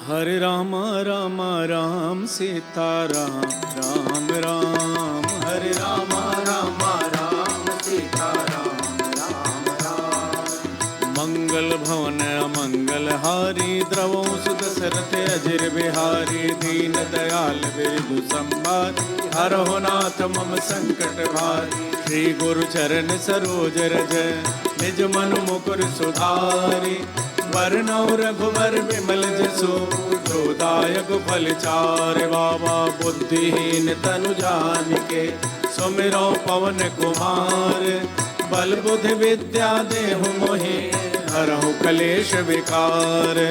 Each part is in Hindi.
हरे राम राम राम सीता राम राम राम। हरे राम राम राम सीता राम राम राम। मंगल भवन अमंगल हारी द्रवो सुदशरथ अजिर बिहारी। दीन दयाल बिरदु संभारी हरहु नाथ मम संकट भारी। श्री गुरु चरण सरोज रज निज मन मुकुर सुधारी। वरनौ रघुवर विमल जसु दायक फल चार। बाबा बुद्धिहीन तनु जानिके सुमिरो पवन कुमार। बल बुद्धि विद्या देहु मोहि हरहु कलेश विकार।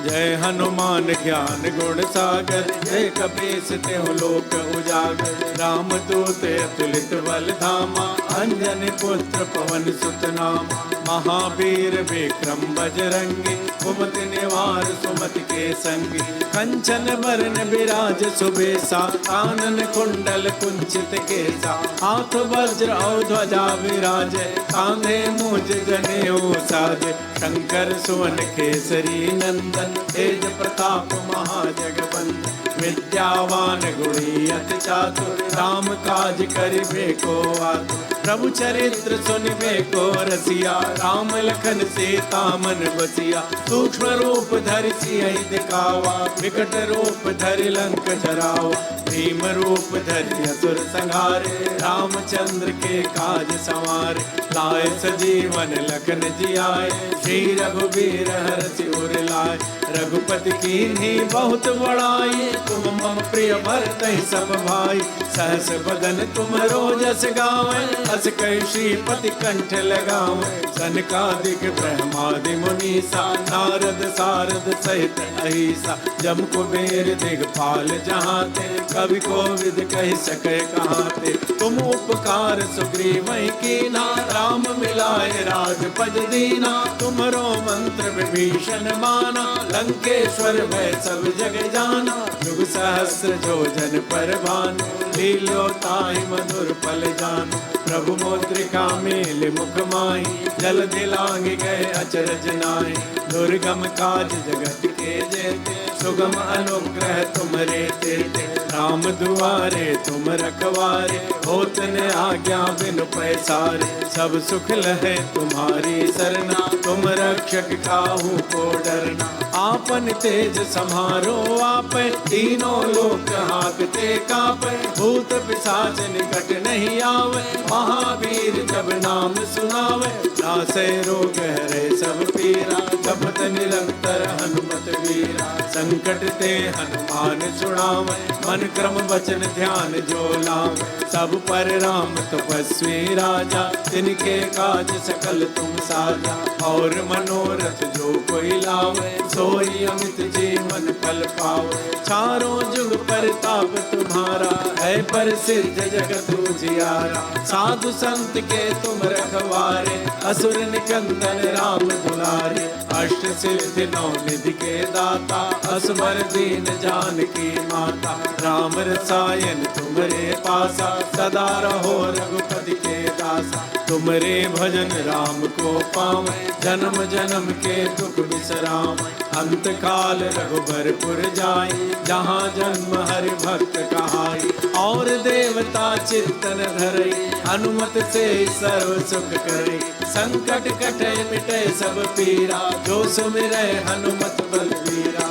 जय हनुमान ज्ञान गुण सागर जय कपीस तेहु लोक उजागर। राम दूत अतुलित बल धामा अंजनी पुत्र पवन सुत नामा। महावीर विक्रम बजरंगी कुमति निवार सुमति के संगी। कंचन बरन विराज सुबेसा कानन कुंडल कुंचित केसा। हाथ वज्र और ध्वजा विराजे कांधे मूज जनेऊ साजे। शंकर सुवन केसरी नंदन तेज प्रताप महाजगवंदन। विद्यावान गुणी अति चातुर राम काज करिबे को आतुर। प्रभु चरित्र सुनिबे को रसिया राम लखन सीता मन बसिया। सूक्ष्म रूप धरि सियहि दिखावा विकट रूप धरि लंक जरावा। भीम रूप धरि असुर संहारे रामचंद्र के काज संवारे। लाए सजीवन लखन जियाए श्री रघुवीर हरषि उर लाए। रघुपति कीन्ही बहुत बड़ाई तुम मम प्रिय भरतहि सब भाई। सहस बदन तुम रोजस गावै अस कहि श्रीपति कंठ लगावै। सनकादिक ब्रह्मादि मुनीसा नारद सारद सहित अहिसा। जम कुबेर दिगपाल जहाते कवि कोविद कहि सकै कहाते। तुम उपकार सुग्रीवहि कीना राम मिलाए राजपद दीना। तुमरो मंत्र विभीषण माना लंकेश्वर भय सब जग जाना। युग सहस्र जोजन पर भानु लील्यो ताहि मधुर पल जानु। प्रभु मुद्रिका मेल मुख माहि जल दिलांग गए अचरज नाहि। दुर्गम काज जगत के जेते सुगम अनुग्रह तुमरे तेते। राम दुआरे तुम रखवारे होत न आज्ञा बिनु पैसारे। सब सुख लहे तुम्हारी सरना तुम रक्षक काहू को डरना। आपन तेज समारो आपै तीनों लोक हाकते कापै। भूत पिशाच निकट नहीं आवे महावीर जब नाम सुनावे। नासै रोग हरै सब पीरा जपत निरंतर हनुमत वीरा। संकट ते हनुमान छुड़ावे मन क्रम वचन ध्यान जो लावे। सब पर राम तपस्वी राजा तिनके काज सकल तुम साजा। और मनोरथ जो कोई लावे सोई अमित जीवन फल पावे। चारों जुग परताप तुम्हारा है प्रसिद्ध जगत उजियारा। साधु संत के तुम रखवारे असुर निकंदन राम दुलारे। अष्ट सिद्धि नौ निधि के दाता असबर दीन जानकी माता। राम रसायन तुमरे पासा सदा रहो रघुपति के दासा। तुमरे भजन राम को पावे जन्म जन्म के दुख बिसरावे। अंत काल रघुबरपुर जाई जहाँ जन्म हरि भक्त कहाई। और देवता चित्तन धरई हनुमत से सर्व सुख करई। संकट कटे मिटे सब पीरा जो सुमिरै हनुमत बलबीरा।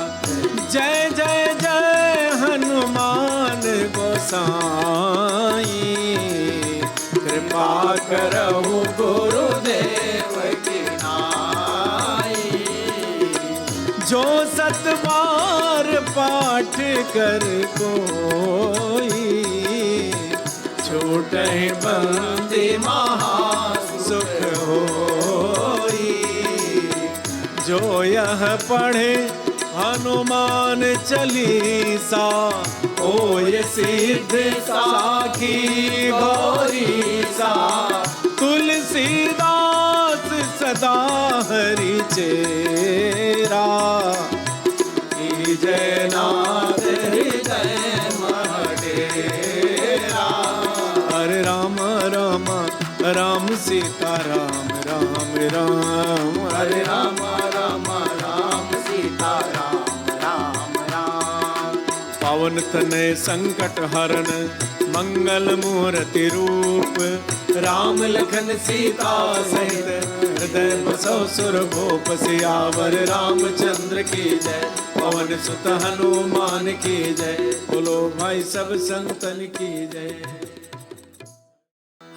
जय जय जय हनुमान गोसाई कृपा करहु गुरुदेव की नाई। जो सत बार पाठ कर कोई छूटहि बंदी महा सुख होई। जो यह पढ़े हनुमान चालीसा ओय सिद्ध साखी गौरीसा। तुलसीदास सदा हरि चेरा। जय नाथ हृदय महडेरा। हरे राम राम राम सीता राम राम राम। हरे राम राम राम सीता राम राम पावन तनय संकट हरण मंगल मूर्ति रूप। राम लखन सीता सहित हृदय बसो सुर भूप। सियावर रामचंद्र की जय, पवन सुत हनुमान की जय। बोलो भाई सब संतन की जय।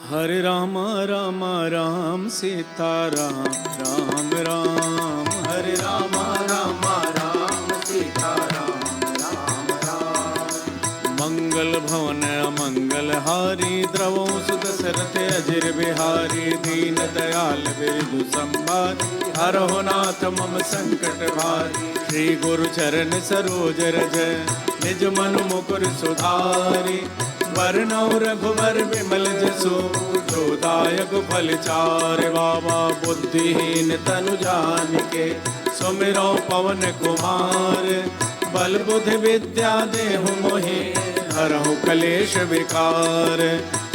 हरे राम राम राम सीता राम, राम राम। हरे राम राम राम सीता राम, राम राम। मंगल भवन अमंगल हारी, द्रवो सुदशरथ अजिर बिहारी। दीन दयाल बिरजु संभारी, हरहु नाथ मम संकट भारी। श्री गुरु चरण सरोज रज, निज मन मुकुर सुधारी। वरनौ रघुवर विमल जसु, दायक फल चार। बाबा बुद्धिहीन तनु जानिके, सुमिरो पवन कुमार। बल बुद्धि विद्या देहु मोहि, हरहु कलेश विकार।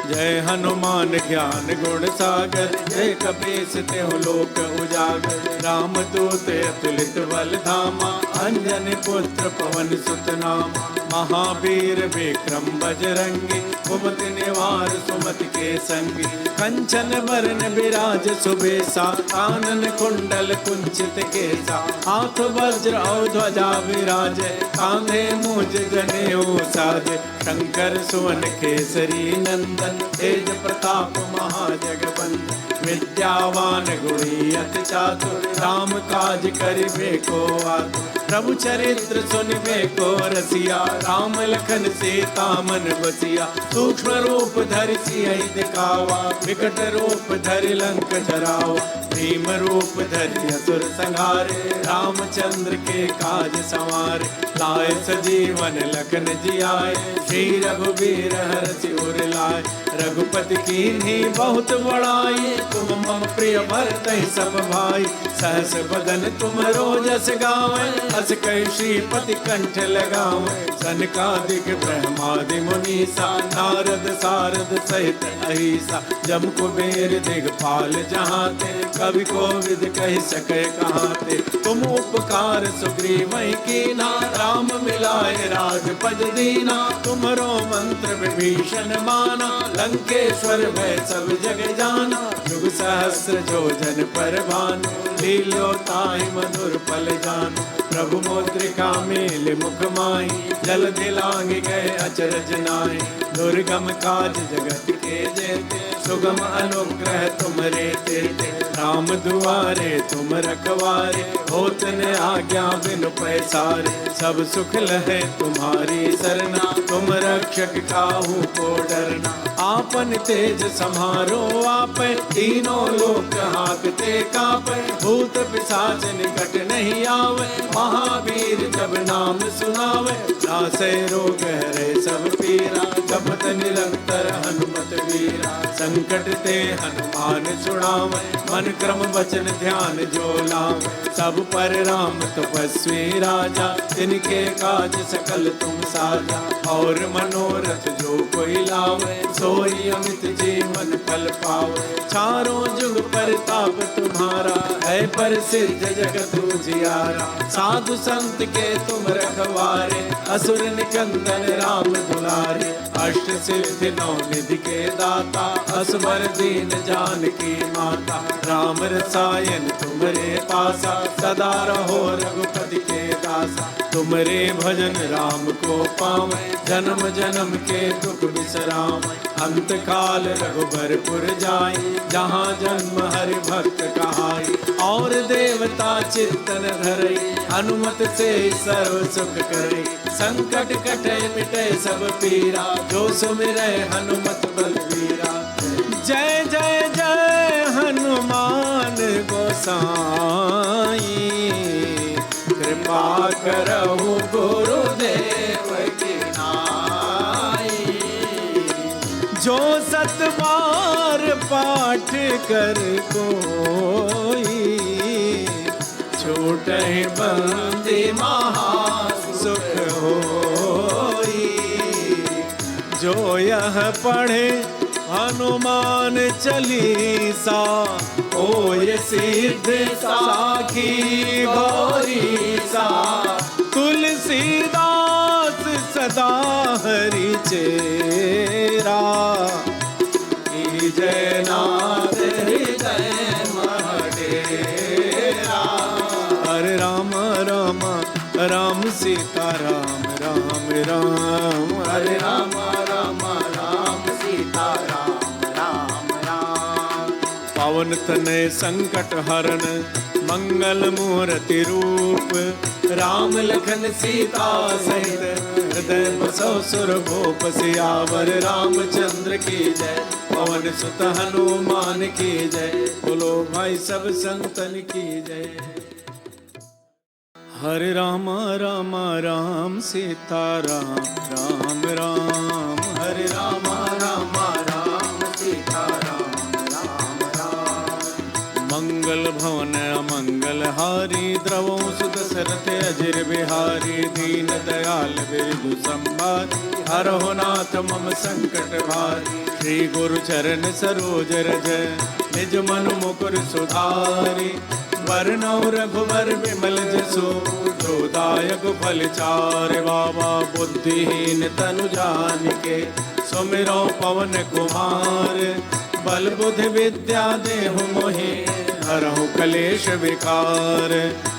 जय हनुमान ज्ञान गुण सागर, जय कपीस तेहु लोक उजागर। राम दूत अतुलित बल धामा, अंजनी पुत्र पवन सुत नामा। महावीर विक्रम बजरंगी, कुमति निवार सुमति के संगी। कंचन बरन बिराज सुबेसा, कानन कुंडल कुंचित केसा। हाथ वज्र और ध्वजा विराजे, कांधे मूज जनेऊ साजे। शंकर सुवन केसरी नंदन, तेज प्रताप महाजगवंदन। विद्यावान गुणी अति चातुर, राम काज करिबे को आतुर। प्रभु चरित्र सुनिबे को रसिया, राम लखन सीता मन बसिया। सूक्ष्म रूप धरि सियहि दिखावा, विकट रूप धरि लंक जरावा। भीम रूप धरि असुर संहारे, रामचंद्र के काज संवारे। लाए सजीवन लखन जियाए, श्री रघुवीर हरषि उर लाए। रघुपति कीन्ही बहुत बड़ाई, तुम मम प्रिय भरतहि सब भाई। सहस बदन तुम रोजस गावै, अस कहि श्रीपति कंठ लगावै। सनकादिक ब्रह्मादि मुनीसा, नारद सारद सहित अहिसा। जम कुबेर दिगपाल जहाते, कवि कोविद कहि सकै कहाते। तुम उपकार सुग्रीवहि कीना, राम मिलाए राजपद दीना। तुमरो मंत्र विभीषण माना, लंकेश्वर भय सब जग जाना। युग सहस्र जोजन पर भानु, लील्यो ताहि मधुर पल जानु। प्रभु मुद्रिका मेल मुख माहि, जल दिलांग गए अचरज नाहि। दुर्गम काज जगत के जेते, सुगम अनुग्रह तुमरे तेते। राम दुआरे तुम रखवारे, होत न आज्ञा बिनु पैसारे। सब सुख लहे तुम्हारी सरना, तुम रक्षक काहू को डरना। आपन तेज समारो आपै, तीनों लोक हाँकते कापै। भूत पिशाच निकट नहीं आवे, महावीर जब नाम सुनावे। नासै रोग हरै सब पीरा, जपत निरंतर हनुमत वीरा। संकट ते हनुमान छुड़ावे, मन क्रम वचन ध्यान जो लावे। सब पर राम तपस्वी राजा, तिनके काज सकल तुम साजा। और मनोरथ जो कोई लावे, सोई अमित जीवन फल पावे। चारों जुग परताप तुम्हारा, है प्रसिद्ध जगत उजियारा। साधु संत के तुम रखवारे, असुर निकंदन राम दुलारे। अष्ट सिद्धि नौ निधि के दाता, असबर दीन जानकी माता। राम रसायन तुमरे पासा, सदा रहो रघुपति के दासा। तुमरे भजन राम को पावे, जन्म जन्म के दुख बिसरावे। अंत काल रघुबरपुर जाई, जहाँ जन्म हरि भक्त कहाई। और देवता चित्तन धरई, हनुमत से सर्व सुख करई। संकट कटे मिटे सब पीरा, जो सुमिरै हनुमत बलबीरा। जय जय जय हनुमान गोसाई, कृपा करहु गुरुदेव की नाई। जो सत बार पाठ कर कोई, छूटहि बंदी महा सुख होई। जो यह पढ़े हनुमान चालीसा, ओय सिद्ध साखी गौरी सा। तुलसीदास सदा हरि चेरा। जय नाथ हृदय महडेरा। हरे राम राम राम सीता राम राम राम। हरे राम राम राम सीता राम राम राम। पावन तनय संकट हरण मंगल मूर्ति रूप। राम लखन सीता सहित हृदय बसो सुर भूप। सियावर रामचंद्र की जय। पवन सुत हनुमान की जय। बोलो भाई सब संतन की जय। हरे राम राम राम सीता राम राम राम। हरे राम राम राम सीता राम राम राम। मंगल भवन अमंगल हारी द्रवों सुत सरथ अजिर बिहारी। दीन दयाल बिरजु संभारी हरहु नाथ मम संकट भारी। श्री गुरु चरण सरोज रज निज मन मुकुर सुधारी। वरनौ रघुवर विमल जसु जो दायक फल चार। बाबा बुद्धिहीन तनु जानिके सुमिरो पवन कुमार। बल बुद्धि विद्या देहु मोहि हरहु कलेश विकार।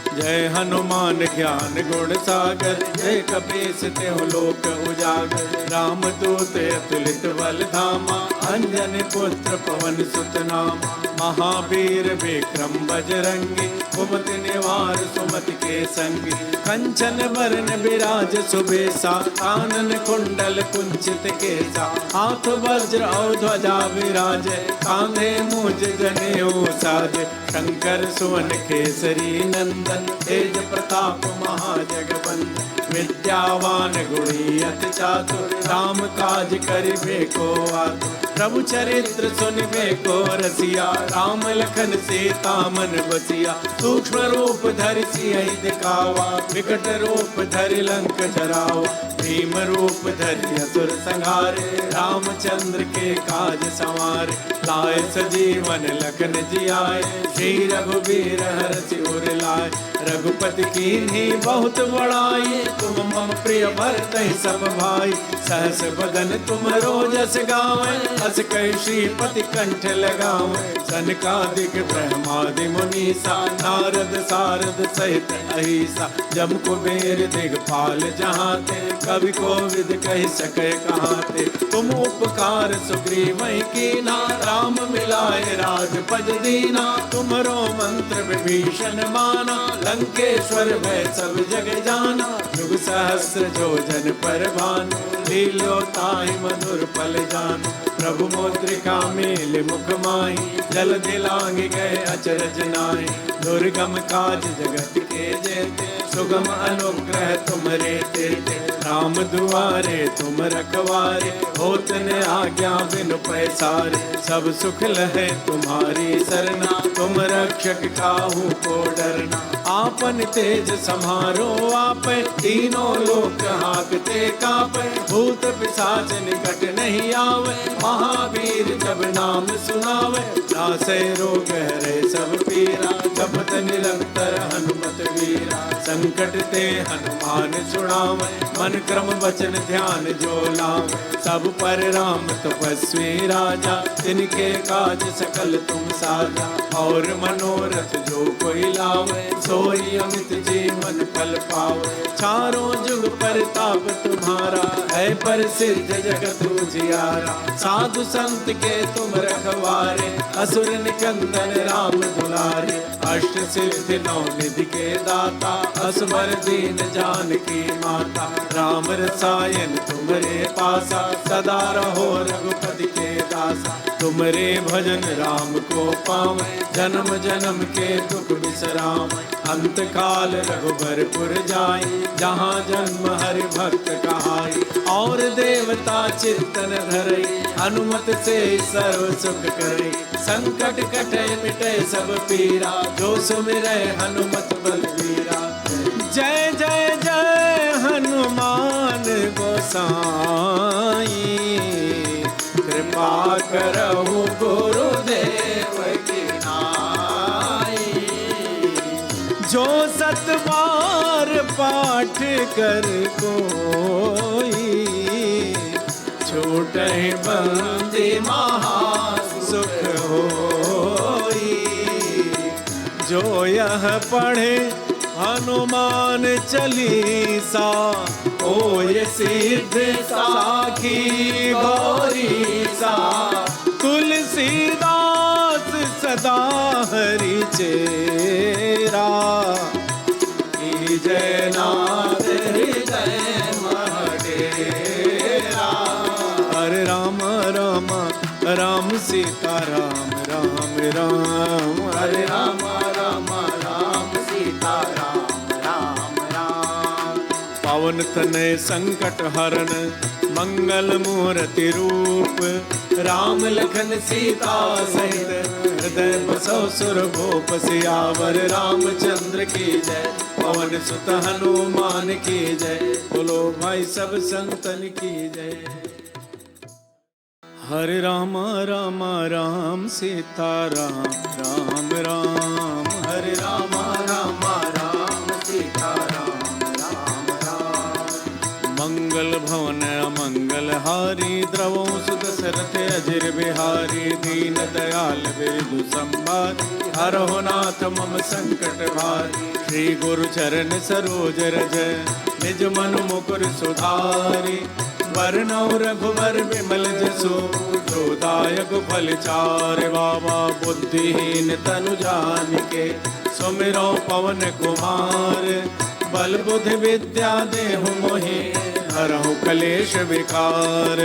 जय हनुमान ज्ञान गुण सागर। जय कपीस तेहु लोक उजागर। राम दूत अतुलित बल धामा। अंजनी पुत्र पवन सुत नामा। महावीर विक्रम बजरंगी कुमति निवार सुमति के संगी। कंचन बरन विराज सुबेसा। कानन कुंडल कुंचित केसा। हाथ वज्र और ध्वजा विराजे। कांधे मूज जनेऊ साजे। शंकर सुवन केसरी नंदन। तेज प्रताप महाजगवंदन। विद्यावान गुणी अति चातुर। राम काज करिबे को आतुर। प्रभु चरित्र सुनिबे को रसिया। राम लखन सीता मन बसिया। सूक्ष्म रूप धरि सियहि दिखावा। विकट रूप धरि लंक जरावा। भीम रूप धरि असुर संहारे। रामचंद्र के काज संवारे। लाए सजीवन लखन जियाए। श्री रघुवीर हरषि उर लाए। रघुपति कीन्ही बहुत बड़ाई। तुम मम प्रिय भरतहि सब भाई। सहस बदन तुमरो जस गावें। अस कहि श्रीपति कंठ लगावें। सनकादिक ब्रह्मादि मुनीसा। नारद सारद सहित अहिसा। जम कुबेर दिगपाल जहाते। कवि कोविद कहि सके कहाते। तुम उपकार सुग्रीवहि कीना। राम मिलाए राजपद दीना। तुमरो मंत्र विभीषण माना। लंकेश्वर भय सब जग जाना। युग सहस्र जोजन पर भानु। लीलो ताहि मधुर पल जानु। प्रभु मुद्रिका मेल मुख माहि। जल दिलांग गए अचरज नाहि। दुर्गम काज जगत के जेते। सुगम अनुग्रह तुमरे तेते। राम दुआरे तुम रखवारे। होत न आज्ञा बिनु पैसारे। सब सुख लहे तुम्हारी सरना। तुम रक्षक काहू को डरना। आपन तेज समारो आपै। तीनों लोक हाकते कापै। भूत पिशाच निकट नहीं आवे। महावीर जब नाम सुनावे। नासै रोग हरै सब पीरा। जपत निरंतर हनुमत वीरा। संकट ते हनुमान छुड़ावे। मन क्रम वचन ध्यान जो लावे। सब पर राम तपस्वी राजा। तिनके काज सकल तुम साजा। और मनोरथ जो कोई लावे। सोई अमित जीवन फल पावे। चारों जुग परताप तुम्हारा। है प्रसिद्ध जगत उजियारा। साधु संत के तुम रखवारे। असुर निकंदन राम दुलारे। अष्ट सिद्धि नौ निधि के दाता। असवर दीन जानकी माता। राम रसायन तुमरे पासा। सदा रहो रघुपति के दासा। तुमरे भजन राम को पावे। जन्म जन्म के दुख बिसरावे। अंत काल रघुबरपुर जाई। जहाँ जन्म हरि भक्त कहाई। और देवता चित्तन धरई। हनुमत से सर्व सुख करई। संकट कटे मिटे सब पीरा। जो सुमिरै हनुमत बलवीरा। जय जय जय हनुमान गोसाई। कृपा करहु गुरुदेव की नाई। जो सत बार पाठ कर कोई, छूटे बंदी महा सुख होई। जो यह पढ़े हनुमान चालीसा, होय सिद्ध साखी गौरी सा। तुलसीदास सदा हरि चेरा, जय नाथ हृदय महडेरा। हरे राम राम राम सीता राम राम राम, हरे राम राम राम सीता राम राम राम। पावन तनय संकट हरण मंगल मूर्ति रूप, राम लखन सीता सहित हृदय बसो सुरभूप। सियावर रामचंद्र की जय, पवन सुत हनुमान की जय। बोलो भाई सब संतन की जय। हरे राम राम राम सीता राम राम राम, हरे राम राम राम सीता राम राम राम। मंगल भवन अमंगल हारी, द्रवों सुत सरथ अजिर बिहारी। दीन दयाल बिरदु संभारी, हरहु नाथ मम संकट भारी। श्री गुरु चरण सरोज रज, निज मन मुकुर सुधारी। वरनौ रघुवर विमल जसु, जो दायक फल चार। बाबा बुद्धिहीन तनु जानिके, सुमिरो पवन कुमार। बल बुद्धि विद्या देहु मोहि, हरहु कलेश विकार।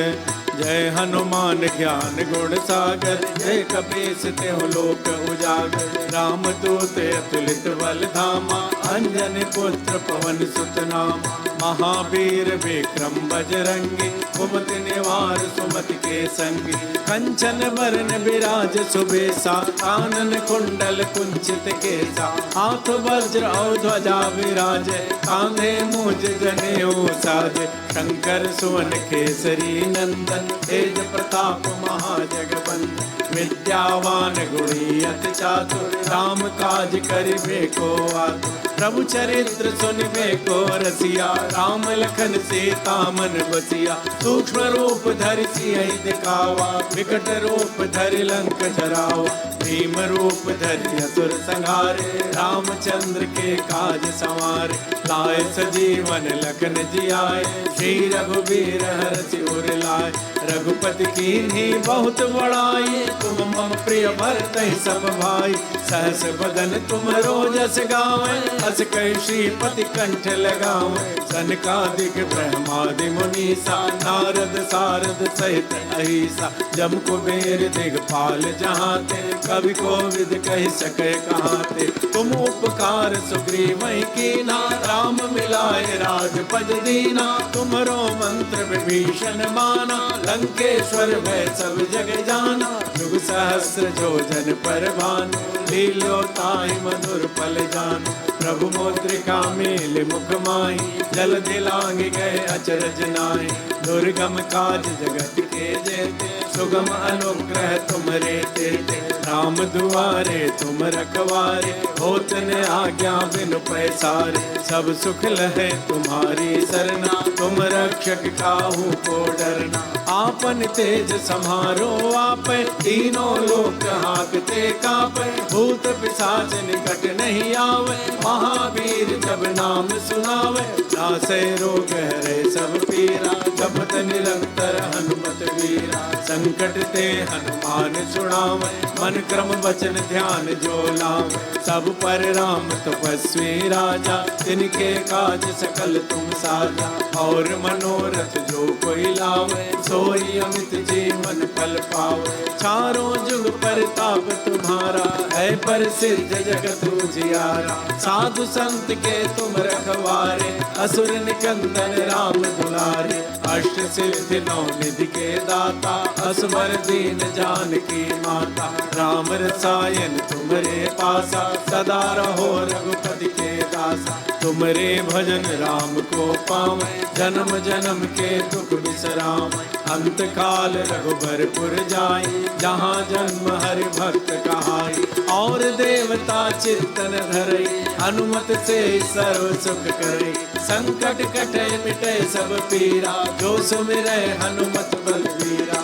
जय हनुमान ज्ञान गुण सागर, जय कपीस तेहु लोक उजागर। राम दूत अतुलित बल धामा, अंजनी पुत्र पवन सुत नामा। महावीर विक्रम बजरंगी, कुमति निवार सुमति के संगी। कंचन बरन विराज सुबेसा, कानन कुंडल कुंचित केसा। हाथ वज्र और ध्वजा विराजे, कांधे मूज जनेऊ साजे। शंकर सुवन केसरी नंदन, तेज प्रताप महाजगवंदन। विद्यावान गुणी अति चातुर, राम काज करिबे को आतुर। प्रभु चरित्र सुनिबे को रसिया, राम लखन सीता मन बसिया। सूक्ष्म रूप धरि सियहि दिखावा, विकट रूप धरि लंक जरावा। भीम रूप धरि असुर संहारे, रामचंद्र के काज संवारे। लाए सजीवन लखन जियाए, श्री रघुवीर हरषि उर लाए। रघुपति कीन्ही बहुत बड़ाई, तुम मम प्रिय भरतहि सब भाई। सहस बदन तुम रोजस गावै, हस कहि श्रीपति कंठ लगावै। सनकादिक ब्रह्मादि मुनीसा, नारद सारद सहित अहिसा। जम कुबेर दिगपाल जहाते, कवि कोविद कहि सकै कहाते। तुम उपकार सुग्रीवहि कीना, राम मिलाए राजपद दीना। तुमरो मंत्र विभीषण माना, लंकेश्वर भय सब जग जाना। जुग सहस्र जोजन पर भानु, लील्यो ताहि मधुर पल जानु। प्रभु मुद्रिका मेल मुख माहि, जल दिलांग गए अचरज नाहि। दुर्गम काज जगत के जेते, सुगम अनुग्रह तुमरे तेते। राम दुआरे तुम रखवारे, होत न आज्ञा बिनु पैसारे। सब सुख लहे तुम्हारी सरना, तुम रक्षक काहू को डरना। आपन तेज समारो आपै, तीनों लोक हाकते कापै। भूत पिशाच निकट नहीं आवे, महावीर जब नाम सुनावे। नासै रोग हरै सब पीरा, जपत निरंतर हनुमत वीरा। संकट ते हनुमान छुड़ावे, मन क्रम वचन ध्यान जो लावे। सब पर राम तपस्वी राजा, तिनके काज सकल तुम साजा। और मनोरथ जो कोई लावे, सोई अमित जीवन फल पावे। चारों जुग परताप तुम्हारा, है प्रसिद्ध जगत उजियारा। साधु संत के तुम रखवारे, असुर निकंदन राम दुलारे। अष्ट सिद्धि नौ निधि के दाता, असवर दीन जानकी माता। राम रसायन तुम्हारे पासा, सदा रहो रघुपति के दासा। आसा, तुमरे भजन राम को पावे, जन्म जन्म के दुख बिसराम। अंत काल रघुबरपुर जाई, जहाँ जन्म हरि भक्त कहाई। और देवता चित्तन धरई, हनुमत से सर्व सुख करे। संकट कटे मिटे सब पीरा, जो सुमिरै हनुमत बलबीरा।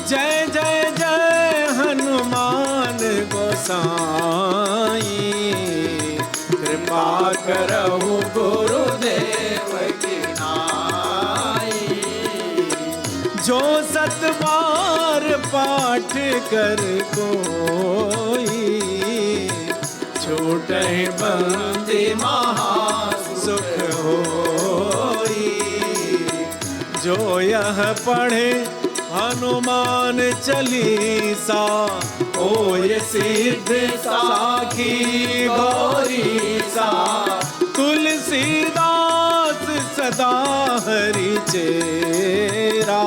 जय जय जय हनुमान गोसाई, कृपा करहु गुरुदेव की नाई। जो सत बार पाठ कर कोई, छूटहि बंदी महा सुख होई। जो यह पढ़े हनुमान चालीसा, होय सिद्ध साखी गौरी सा। तुलसीदास सदा हरि चेरा,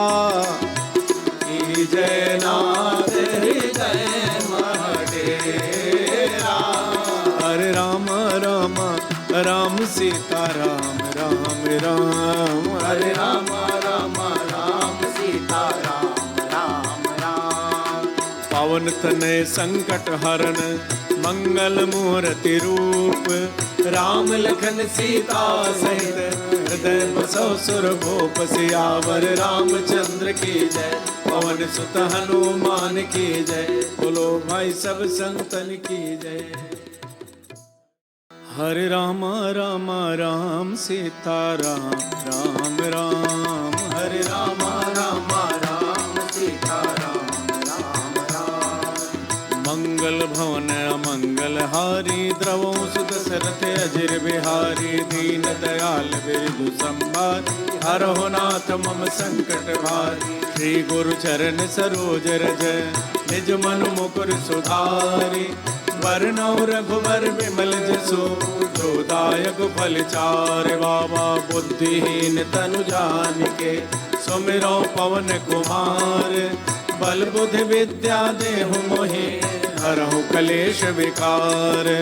जय नाथ हृदय मह डेरा। हरे राम राम राम सीता राम, राम राम हरे राम राम राम सीता राम, राम राम। पवन तनय संकट हरण, मंगल मूर्ति रूप। राम लखन सीता सहित, हृदय बसौ सुरभूप। सियावर रामचंद्र की जय, पवन सुत हनुमान की जय। बोलो भाई सब संतन की जय। हरे राम राम राम सीता राम, राम राम हरे राम राम राम सीता राम, राम राम। मंगल भवन अमंगल हारी, द्रवौ सुदशरथ अजिर बिहारी। दीन दयाल बिरधु संभारी, हरहु नाथ मम संकट भारी। श्री गुरु चरण सरोज रज, निज मन मुकुर सुधारी। वरनौ रघुवर विमल जसु, जो दायक फल चार। बाबा बुद्धिहीन तनु जानिके, सुमिरौ पवन कुमार। बल बुद्धि विद्या देहु मोहि, हरहु कलेश विकार।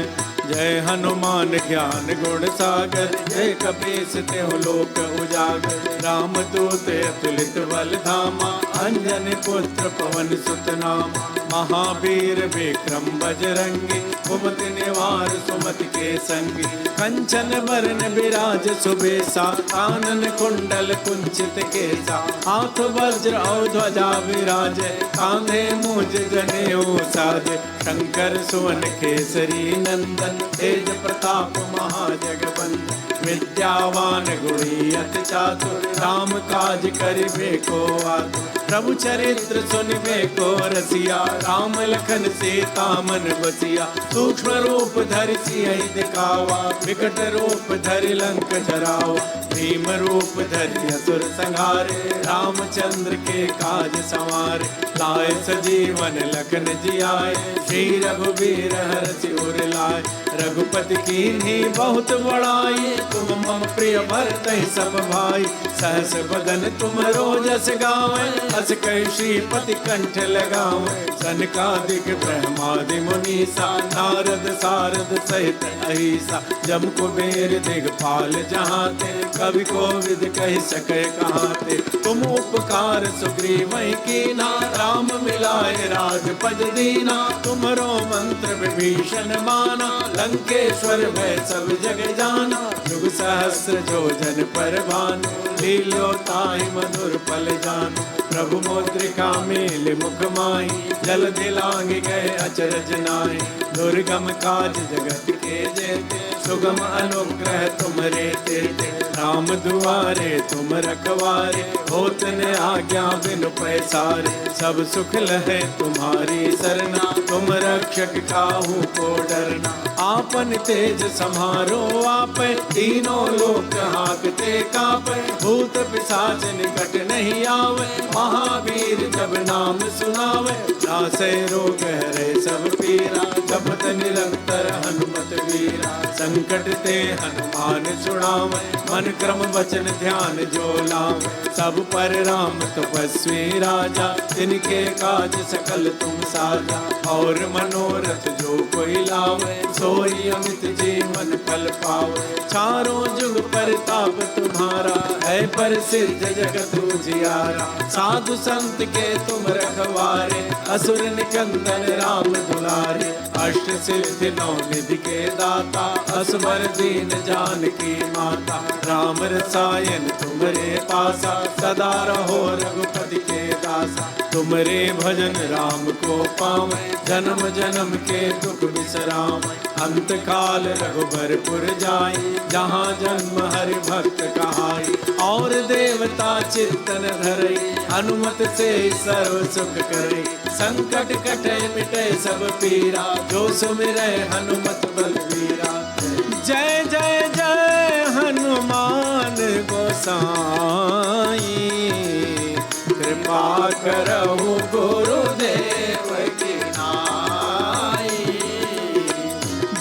जय हनुमान ज्ञान गुण सागर, जय कपीस तेहु लोक उजागर। राम दूत अतुलित बल धामा, अंजनी पुत्र पवन सुत नामा। महावीर विक्रम बजरंगी, कुमति निवार सुमति के संगी। कंचन बरन बिराज सुबेसा, कानन कुंडल कुंचित केसा। हाथ वज्र और ध्वजा विराजे, कांधे मूज जनेऊ साजे। शंकर सुवन केसरी नंदन, तेज प्रताप महाजगवंदन। विद्यावान गुणी अति चातुर, राम काज करिबे को आतुर। प्रभु चरित्र सुनिबे को रसिया, राम लखन सीता मन बसिया। सूक्ष्म रूप धरि सियहि दिखावा, विकट रूप धरि लंक जरावा। भीम रूप धरि असुर संहारे, रामचंद्र के काज संवारे। लाए सजीवन लखन जियाए, श्री रघुवीर हरषि उर लाए। रघुपति कीन्ही बहुत बड़ाई, तुम मम प्रिय भरतहि सब भाई। सहस बदन तुम रोजस गावें, अस कहि श्रीपति कंठ लगावें। सनकादिक ब्रह्मादि मुनीसा, नारद सारद सहित अहिसा। जम कुबेर दिगपाल जहाते, कवि कोविद कहि सकै कहाते। तुम उपकार सुग्रीवहि कीना, राम मिलाए राजपद दीना। तुमरो मंत्र विभीषण माना, लंकेश्वर भय सब जग जाना। युग सहस्र जोजन पर भानु, लील्यो ताहि मधुर पल जानु। प्रभु मुद्रिका मेल मुख माहि, जल दिलांग गए अचरज नाहि। दुर्गम काज जगत के जेते, सुगम अनुग्रह तुमरे तेते। राम दुआरे तुम रखवारे, होत न आज्ञा बिनु पैसारे। सब सुख लहे तुम्हारी सरना, तुम रक्षक काहू को डरना। आपन तेज समारो आपै, तीनों लोक हाँकते कापै। भूत पिशाच निकट नहीं आवे, महावीर जब नाम सुनावे। नासै रोग हरै सब पीरा, जपत निरंतर हनुमत वीरा। संकट ते हनुमान छुड़ावे, मन क्रम वचन ध्यान जो लावे। सब पर राम तपस्वी राजा, तिनके काज सकल तुम साजा। और मनोरथ जो कोई लावे, सोई कोई अमित जीवन फल पावे। चारों जुग परताप तुम्हारा है प्रसिद्ध जगत उजियारा। साधु संत के तुम रखवारे असुर निकंदन राम दुलारे। अष्ट सिद्धि नौ निधि के दाता असबर दीन जानकी माता। राम रसायन तुमरे पासा सदा रहो रघुपति के दासा। तुमरे भजन राम को पावे जन्म जन्म के दुख विश्राम। अंत काल रघुबरपुर जाई जहाँ जन्म हरि भक्त कहाई। और देवता चित्तन धरई हनुमत से सर्व सुख करई। संकट कटे मिटे सब पीरा जो सुमिरै हनुमत बलबीरा। जय जय जय हनुमान गोसाई कृपा करहु गुरुदेव की नाई।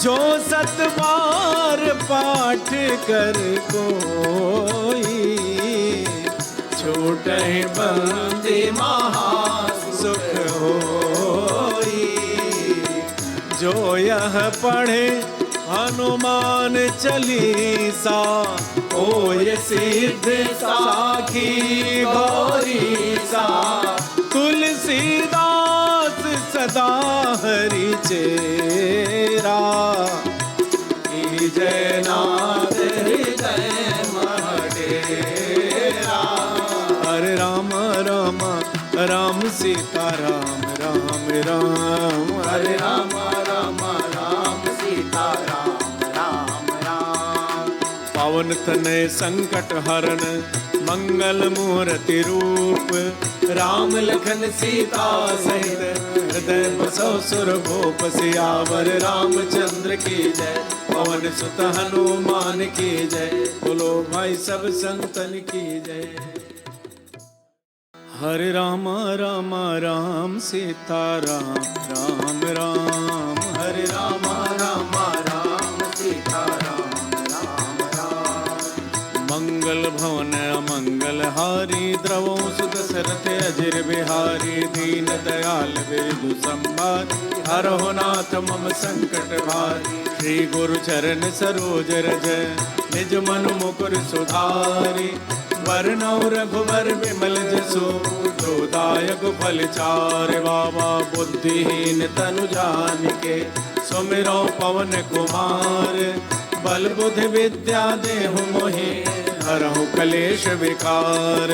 जो सत बार पाठ कर कोई छूटहि बंदी महा सुख होई। जो यह पढ़े हनुमान चालीसा ओय सिद्ध साखी गौरी सा। तुलसीदास सदा हरि चेरा जय नाथ हृदय महडेरा। हरे राम राम राम सीता राम राम राम। हरे राम राम राम सीता राम राम राम। पावन तनय संकट हरण मंगल मूर्ति रूप। राम लखन सीता सहित हृदय बसो सुर भूप। सियावर रामचंद्र की जय पवन सुत हनुमान की जय। बोलो भाई सब संतन की जय। हरे राम राम राम सीता राम राम राम। हरे राम राम राम सीता राम राम राम। मंगल भवन अमंगल हारी द्रवो सुदशरथ अजिर बिहारी। दीन दयाल विदु संभारी हरहु नाथ मम संकट भारी। श्री गुरु चरण सरोज रज निज मन मुकुर सुधारी। वरनौ रघुवर विमल जसु जो दायक फल चार। बाबा बुद्धिहीन तनु जानिके सुमिरो पवन कुमार। बल बुद्धि विद्या देहु मोहि हरहु कलेश विकार।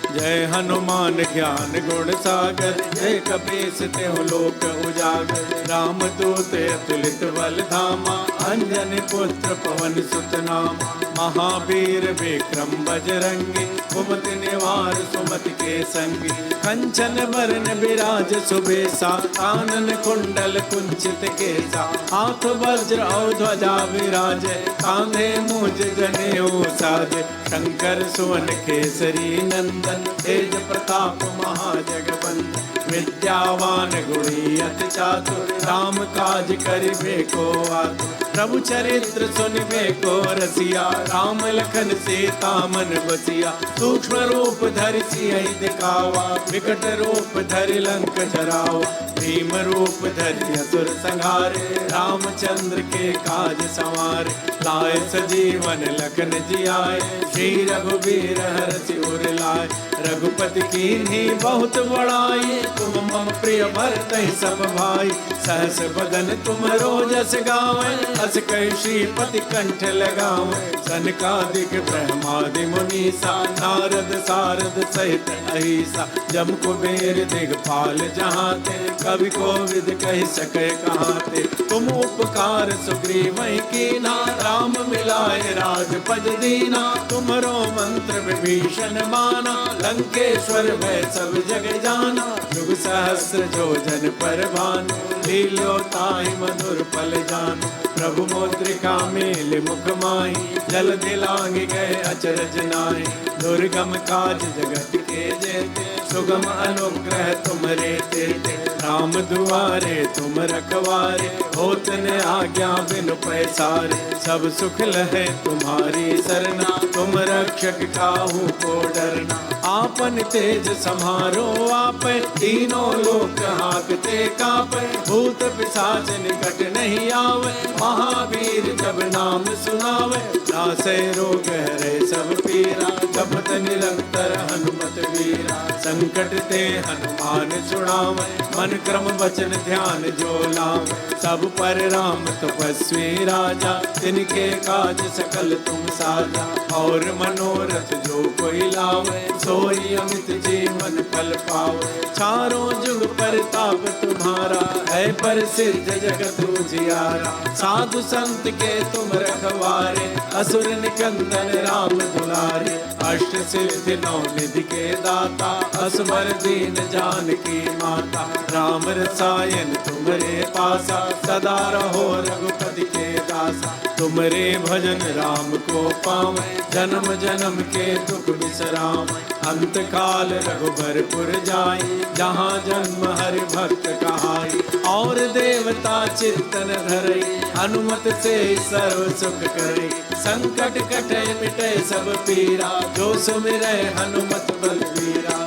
जय हनुमान ज्ञान गुण सागर जय कपीस तेहु लोक उजागर। राम दूत अतुलित बल धामा अंजन पुत्र पवन सुत नामा। महावीर विक्रम बजरंगी कुमति निवार सुमति के संगी। कंचन बरन विराज सुबेसा कानन कुंडल कुंचित केसा। हाथ वज्र और ध्वजा विराजे कांधे मूज जनेऊ साजे। शंकर सुवन केसरी नंदन तेज प्रताप महाजगवंदन। विद्यावान गुणी अति चातुर राम काज करिबे को आतुर। प्रभु चरित्र सुनिबे को रसिया राम लखन सीता मन बसिया। सूक्ष्म रूप धरि सियहि दिखावा विकट रूप धरि लंक जरावा। भीम रूप धरि असुर संहारे रामचंद्र के काज संवारे। लाए सजीवन लखन जियाए श्री रघुवीर हरषि उर लाए। रघुपति कीन्ही बहुत बड़ाई तुम मम प्रिय भरतहि सब भाई। सहस बदन तुमरो जस गावै अस कहि श्रीपति कंठ लगावै। सनकादिक ब्रह्मादि मुनीसा नारद सारद सहित अहिसा। जम कुबेर दिगपाल जहाते कवि कोविद कहि सकै कहाते। तुम उपकार सुग्रीवहि कीना राम मिलाए राजपद दीना। तुमरो मंत्र विभीषण माना लंकेश्वर भय सब जग जाना। युग सहस्र जोजन पर भानु लील्यो ताहि मधुर पल जानु। प्रभु मुद्रिका मेल मुख माहि जल दिलांग गए अचरज नाहि। दुर्गम काज जगत के जेते सुगम अनुग्रह तुमरे तेते। राम दुआरे तुम रखवारे होत न आज्ञा बिनु पैसारे। सब सुख लहे तुम्हारी सरना तुम रक्षक काहू को डरना। आपन तेज समारो आपै तीनों लोक हाँकते कापै। भूत पिशाच निकट नहीं आवे महावीर जब नाम सुनावे, नासे रोग हरे सब पीरा। जपत निरंतर हनुमत वीरा, संकट ते हनुमान छुड़ावे। मन क्रम वचन ध्यान जो लावे, सब पर राम तपस्वी राजा। तिनके काज सकल तुम साजा, और मनोरथ जो कोई लावे, सोई अमित जीवन फल पावे। चारों जुग परताप तुम्हारा, है प्रसिद्ध जगत उजियारा। साधु संत के तुम रखवारे, असुर निकंदन राम दुलारे। अष्ट सिद्धि नौ निधि के दाता, असवर दीन जानकी माता। राम रसायन तुमरे पासा, सदा रहो रघुपति के दासा। तुमरे भजन राम को पावे, जन्म जन्म के दुख बिसरावे। अंत काल रघुबरपुर जाई, जहाँ जन्म हरि भक्त कहाई। और देवता चित्तन धरई, हनुमत से सर्व सुख करई। संकट कटे मिटे सब पीरा, जो सुमिरै हनुमत बलबीरा।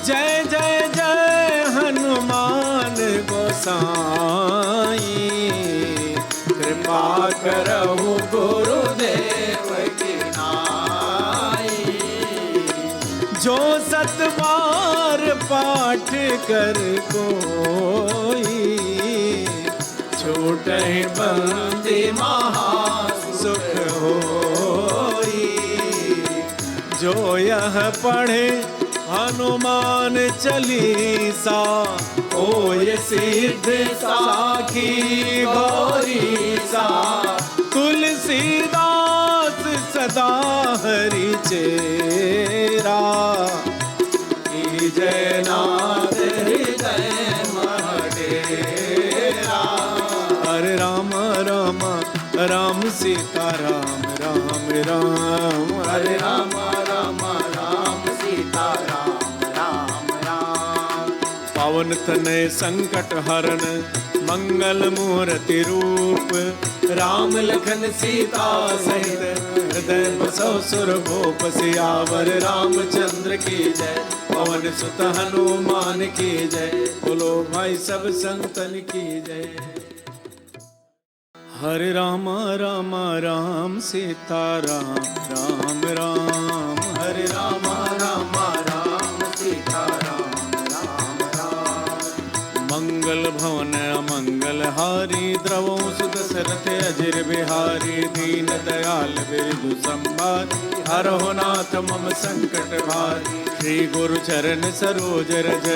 जय जय जय हनुमान गोसाई, कृपा करहु गुरुदेव की नाई। जो सत बार पाठ कर कोई, छूटहि बंदी महा सुख होई। जो यह पढ़े हनुमान चालीसा, होय सिद्ध साखी गौरी सा। तुलसीदास सदा हरि चेरा, जय नाथ हृदय महडेरा। हरे राम राम राम सीता राम राम राम। हरे राम राम राम सीता राम राम राम। पवन तनय संकट हरण, मंगल मूर्ति रूप। राम लखन सीता सहित, हृदय बसौ सुर भूप। सियावर रामचंद्र की जय, पवन सुत हनुमान की जय। बोलो भाई सब संतन की जय। हरे राम राम राम सीता राम राम राम। हरे राम राम राम सीता राम राम राम। मंगल भवन अमंगल हारी, द्रवो सुदशरथ अजिर बिहारी। दीन दयाल बिरधु संभारी, हरहु नाथ मम संकट भारी। श्री गुरु चरण सरोज रज,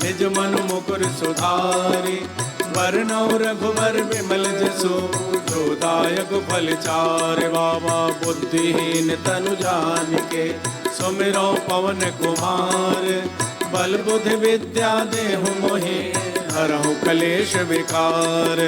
निज मन मुकुर सुधारी। वरनौ रघुबर विमल जसो, जो दायक फल चार। बाबा बुद्धिहीन तनु जानिके, सुमिरौ पवन कुमार। बल बुद्धि विद्या देहु मोहि, हरहु कलेश विकार।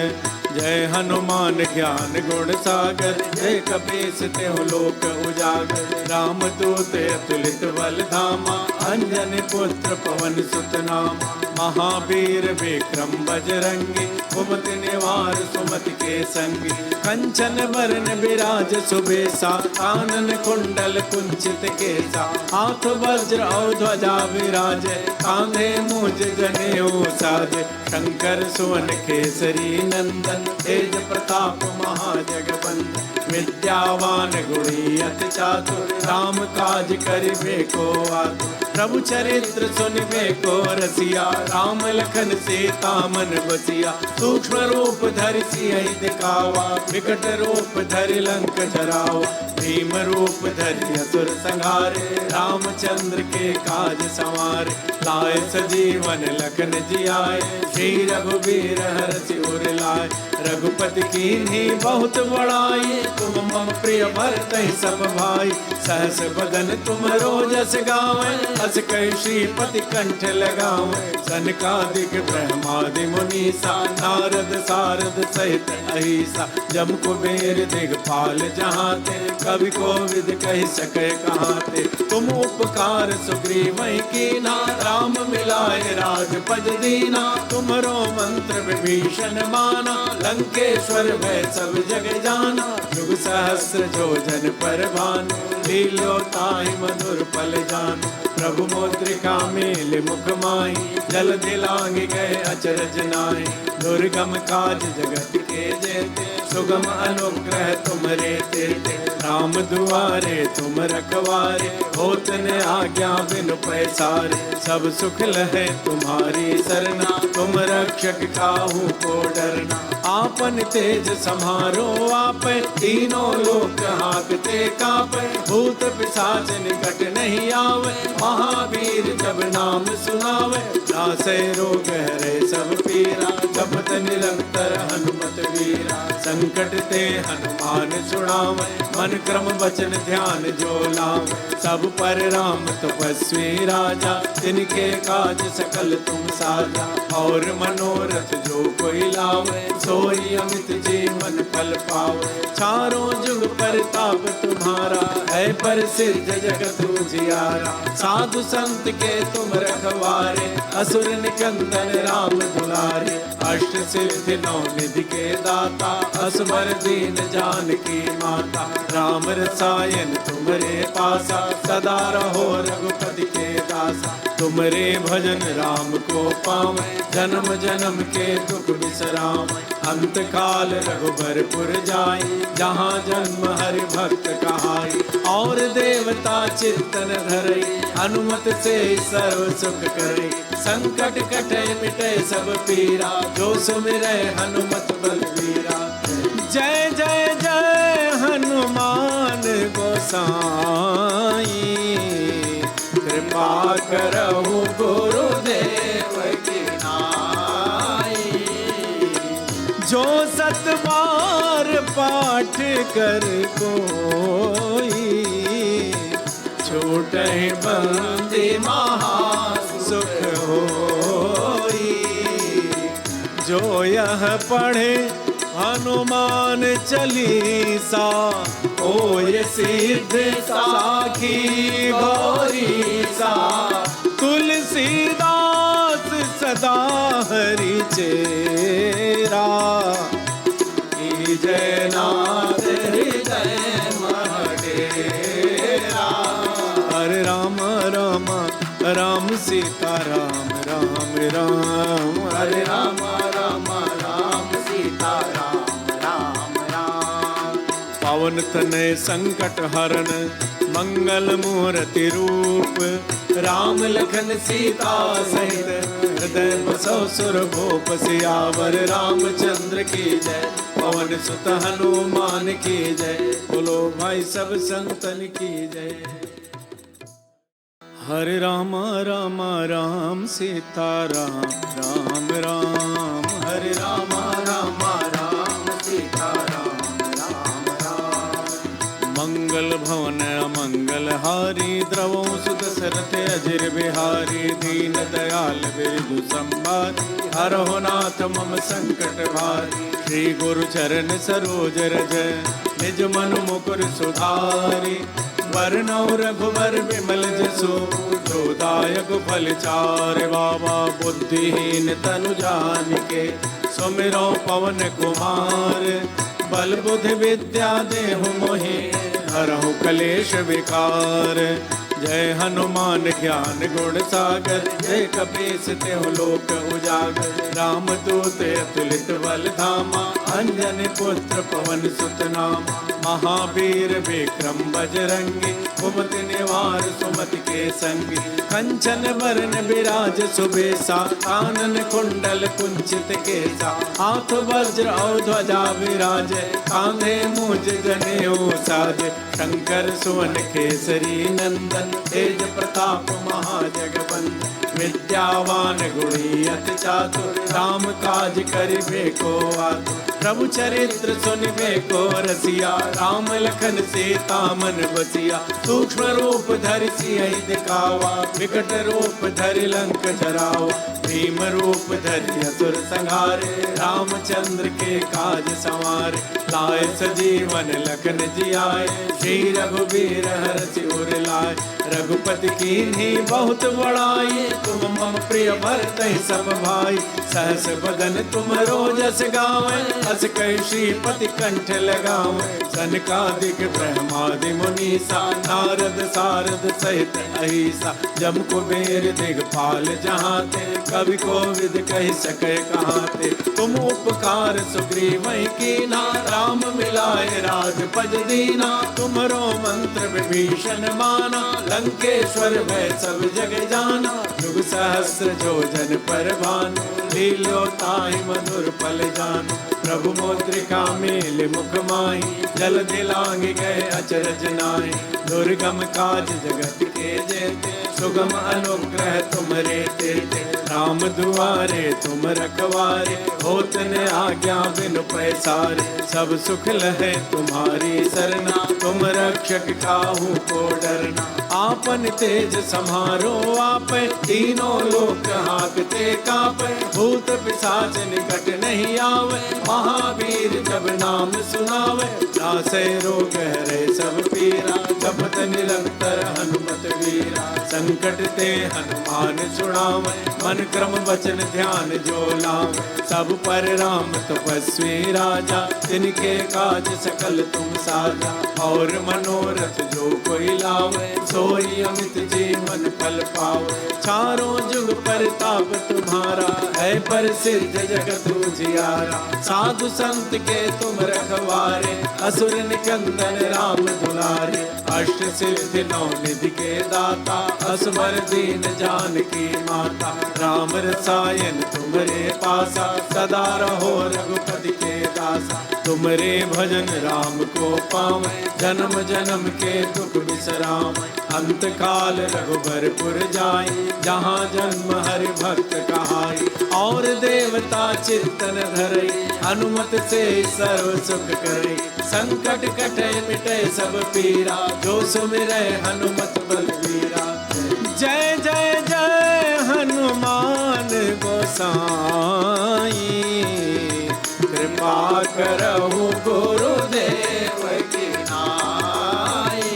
जय हनुमान ज्ञान गुण सागर, जय कपीस तेहु लोक उजागर। राम दूत अतुलित बल धामा, अंजनी पुत्र पवन सुत नामा। महावीर विक्रम बजरंगी, कुमति निवार सुमति के संगी। कंचन बरन विराज सुबेसा, कानन कुंडल कुंचित केसा। हाथ वज्र और ध्वजा विराजे, कांधे मूज जनेऊ साजे। शंकर सुवन केसरी नंदन, तेज प्रताप महाजगवंदन। विद्यावान गुणी अति चातुर, राम काज करिबे को आतुर। प्रभु चरित्र सुनिबे को रसिया, राम लखन सीता मन बसिया। सूक्ष्म रूप धरि सियहि दिखावा, विकट रूप धरि लंक जरावा। भीम रूप धरि असुर संहारे, रामचंद्र के काज संवारे। लाए सजीवन लखन जियाए, श्री रघुबीर हरषि उर लाए। रघुपति कीन्ही बहुत बड़ाई, तुम मम प्रिय भरतहि सब भाई। सहस बदन तुम रोजस गावै, हस कहि श्रीपति कंठ लगावै। सनकादिक ब्रह्मादि मुनीसा, नारद सारद सहित अहिसा। जम कुबेर दिगपाल जहाते, कवि कोविद कहि सकै कहाते। तुम उपकार सुग्रीवहि कीना, राम मिलाए राजपद दीना। तुमरो मंत्र विभीषण माना, लंकेश्वर भय सब जग जाना। युग सहस्र जो जन पर भानु, लीलो ताई मधुर पल जान। प्रभु मुद्रिका मेल मुख माई, जल दिलांग गए अचरज नाई। दुर्गम काज जगत के जेते, सुगम अनुग्रह तुमरे तेते। राम दुआरे तुम रखवारे, होत न आज्ञा बिनु पैसारे। सब सुख लहे तुम्हारी सरना, तुम रक्षक काहू को डरना। आपन तेज समारो आपे, तीनों लोक हाँकते कापे। भूत पिशाच निकट नहीं आवे, महावीर जब नाम सुनावे। नासै रोग हरे सब पीरा, जपत निरंतर हनुमत वीरा। संकट ते हनुमान छुड़ावे, मन क्रम वचन ध्यान जो लावे। सब पर राम तपस्वी राजा, तिनके काज सकल तुम साजा। और मनोरथ जो कोई लावे, सोई अमित जीवन फल पावे। चारों जुग परताप तुम्हारा, है प्रसिद्ध जगत उजियारा। साधु संत के तुम रखवारे, असुर निकंदन राम दुलारे। अष्ट सिद्धि नौ निधि के दाता, असवर दीन जानकी माता। राम रसायन तुमरे पासा, सदा रहो रघुपति के दासा। तुमरे भजन राम को पावे, जन्म जन्म के दुख बिसरावे। अंत काल रघुबरपुर जाई, जहाँ जन्म हरि भक्त कहाई। और देवता चित्तन धरई, हनुमत से सर्व सुख करे। संकट कटे मिटे सब पीरा, जो सुमिरै हनुमत बलबीरा। जय जय जय हनुमान गोसाई, कृपा करहु गुरुदेव की नाई। जो सत बार पाठ कर कोई, छूटहि बंदी महा सुख होई। जो यह पढ़े हनुमान चालीसा, होय सिद्ध साखी गौरी सा। तुलसीदास सदा हरि चेरा, जय नाथ हृदय मह डेरा। हरे राम राम राम सीता राम राम राम। हरे राम राम राम सीता राम राम राम। पावन तनय संकट हरण, मंगल मूर्ति रूप। राम लखन सीता सहित, हृदय बसौ सुर भूप। सियावर रामचंद्र की जय, पवन सुत हनुमान की जय। बोलो भाई सब संतन की जय। हरे राम राम राम सीता राम राम राम। हरे राम राम राम सीता राम राम राम। मंगल भवन अमंगल हारी, द्रवौ सुदशरथ अजिर बिहारी। दीन दयाल बिरधु संभारी, हरहु नाथ मम संकट भारी। श्री गुरु चरण सरोज रज, निज मनु मुकुर सुधारी। वरनौ रघुवर विमल जसु, जो दायक फल चार। बाबा बुद्धिहीन तनु जानिके, सुमिरौ पवन कुमार। बल बुद्धि विद्या देहु मोहि, हरहु कलेश विकार। जय हनुमान ज्ञान गुण सागर, जय कपीस तेहु लोक उजागर। राम दूत अतुलित बल धामा, अंजनी पुत्र पवन सुत नामा। महावीर विक्रम बजरंगी, कुमति निवार सुमति के संगी। कंचन बरन विराज सुबेसा, कानन कुंडल कुंचित केसा। हाथ वज्र और ध्वजा विराजे, कांधे मूंज जनेऊ साजे। शंकर सुवन केसरी नंदन, तेज प्रताप महाजगवंदन। विद्यावान गुणी अति चातुर, राम काज करिबे को आतुर। प्रभु चरित्र सुनिबे को रसिया, राम लखन सीता मन बसिया। सूक्ष्म रूप धरि सियहि दिखावा, विकट रूप धरि लंक जरावा। भीम रूप धरि असुर संहारे, रामचंद्र के काज संवारे। लाए सजीवन लखन जियाए, श्री रघुबीर हरषि उर लाए। रघुपति कीन्ही बहुत बड़ाई, तुम मम प्रिय भरतहि सब भाई। सहस बदन तुम रोजस गावे, अस कह श्रीपति कंठ लगावे। सनकादिक ब्रह्मादि मुनीसा, नारद सारद सहित अहिसा। जम कुबेर दिगपाल जहाँ ते, कवि को विद कह सके कहाँ ते। तुम उपकार सुग्रीव कीना, राम मिलाए राजपद दीना। तुमरो मंत्र विभीषण माना, लंकेश्वर भय सब जग जाना। युग सहस्र जोजन पर भानु, लीलो ताहि मधुर पल जानु। प्रभु मुद्रिका मेल मुख माहि, जल दिलांग गए अचरज नाहि। दुर्गम काज जगत के जेते, सुगम अनुग्रह तुमरे तेते। राम दुआरे तुम रखवारे, होत न आज्ञा बिनु पैसारे। सब सुख लहे तुम्हारी सरना, तुम रक्षक काहू को डरना। आपन तेज समारो आपै, तीनों लोक हाँकते कापै। भूत पिशाच निकट नहीं आवे, महावीर जब नाम सुनावे। नासै रोग हरै सब पीरा, जपत निरंतर हनुमत वीरा। संकट ते हनुमान छुड़ावे, मन क्रम वचन ध्यान जो लावे। सब पर राम तपस्वी राजा, तिनके काज सकल तुम साजा। और मनोरथ जो कोई लावे, सोई अमित जीवन फल पावे। चारों जुग परताप तुम्हारा, है प्रसिद्ध जगत उजियारा। साधु संत के तुम रखवारे, असुर निकंदन राम दुलारे। अष्ट सिद्धि नौ निधि के दाता, असवर दीन जानकी माता। राम रसायन तुमरे पासा, सदा रहो रघुपति के दासा। तुमरे भजन राम को पावे, जन्म जन्म के दुख बिसरावे। अंत काल रघुबरपुर जाई, जहाँ जन्म हरि भक्त कहाई। और देवता चित्तन धरई, हनुमत से सर्व सुख करई। संकट कटे मिटे सब पीरा, जो सुमिरै हनुमत बलबीरा। जय जय जय हनुमान गोसाई, कृपा करहु गुरुदेव की नाई।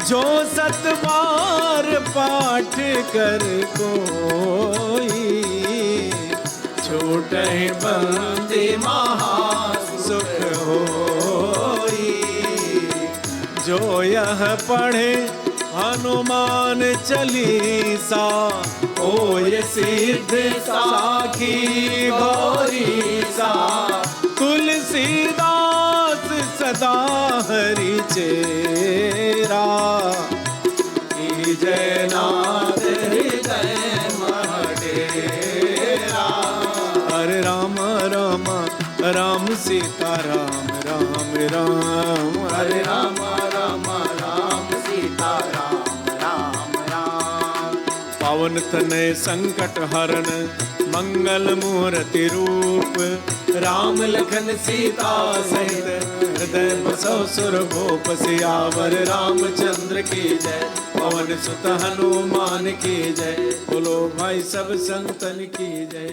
जो सत बार पाठ कर कोई, छूटहि बंदी महा सुख होई। जो यह पढ़े हनुमान चालीसा, ओय सिद्ध साखी गौरीसा। तुलसीदास सदा हरि चेरा, जय नाथ हृदय महडेरा। हरे राम राम राम सीता राम, राम राम हरे राम राम राम सीता राम, राम राम। पावन तनय संकट हरण, मंगल मूर्ति रूप। राम लखन सीता सहित, हृदय बसौ सुर भूप। सियावर रामचंद्र की जय, पवन सुत हनुमान की जय। बोलो भाई सब संतन की जय।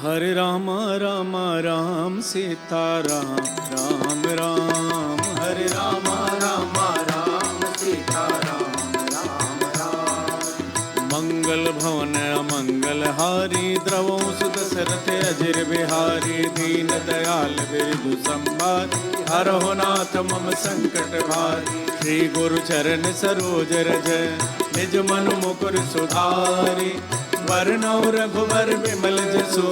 हरे राम राम राम सीता राम, राम राम हरे राम राम राम सीता राम, राम राम। मंगल भवन अमंगल हारी, द्रवौ सुदशरथ अजिर बिहारी। दीन दयाल बिरधु संभारी, हरहु नाथ मम संकट भारी। श्री गुरु चरण सरोज रज, निज मन मुकुर सुधारी। वरनौ रघुवर विमल जसु,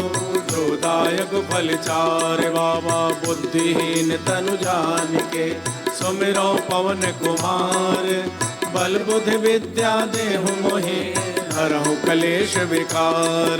जो दायक फल चार। बाबा बुद्धिहीन तनु जानिके, सुमिरौ पवन कुमार। बल बुद्धि विद्या देहु मोहि, हरहु कलेश विकार।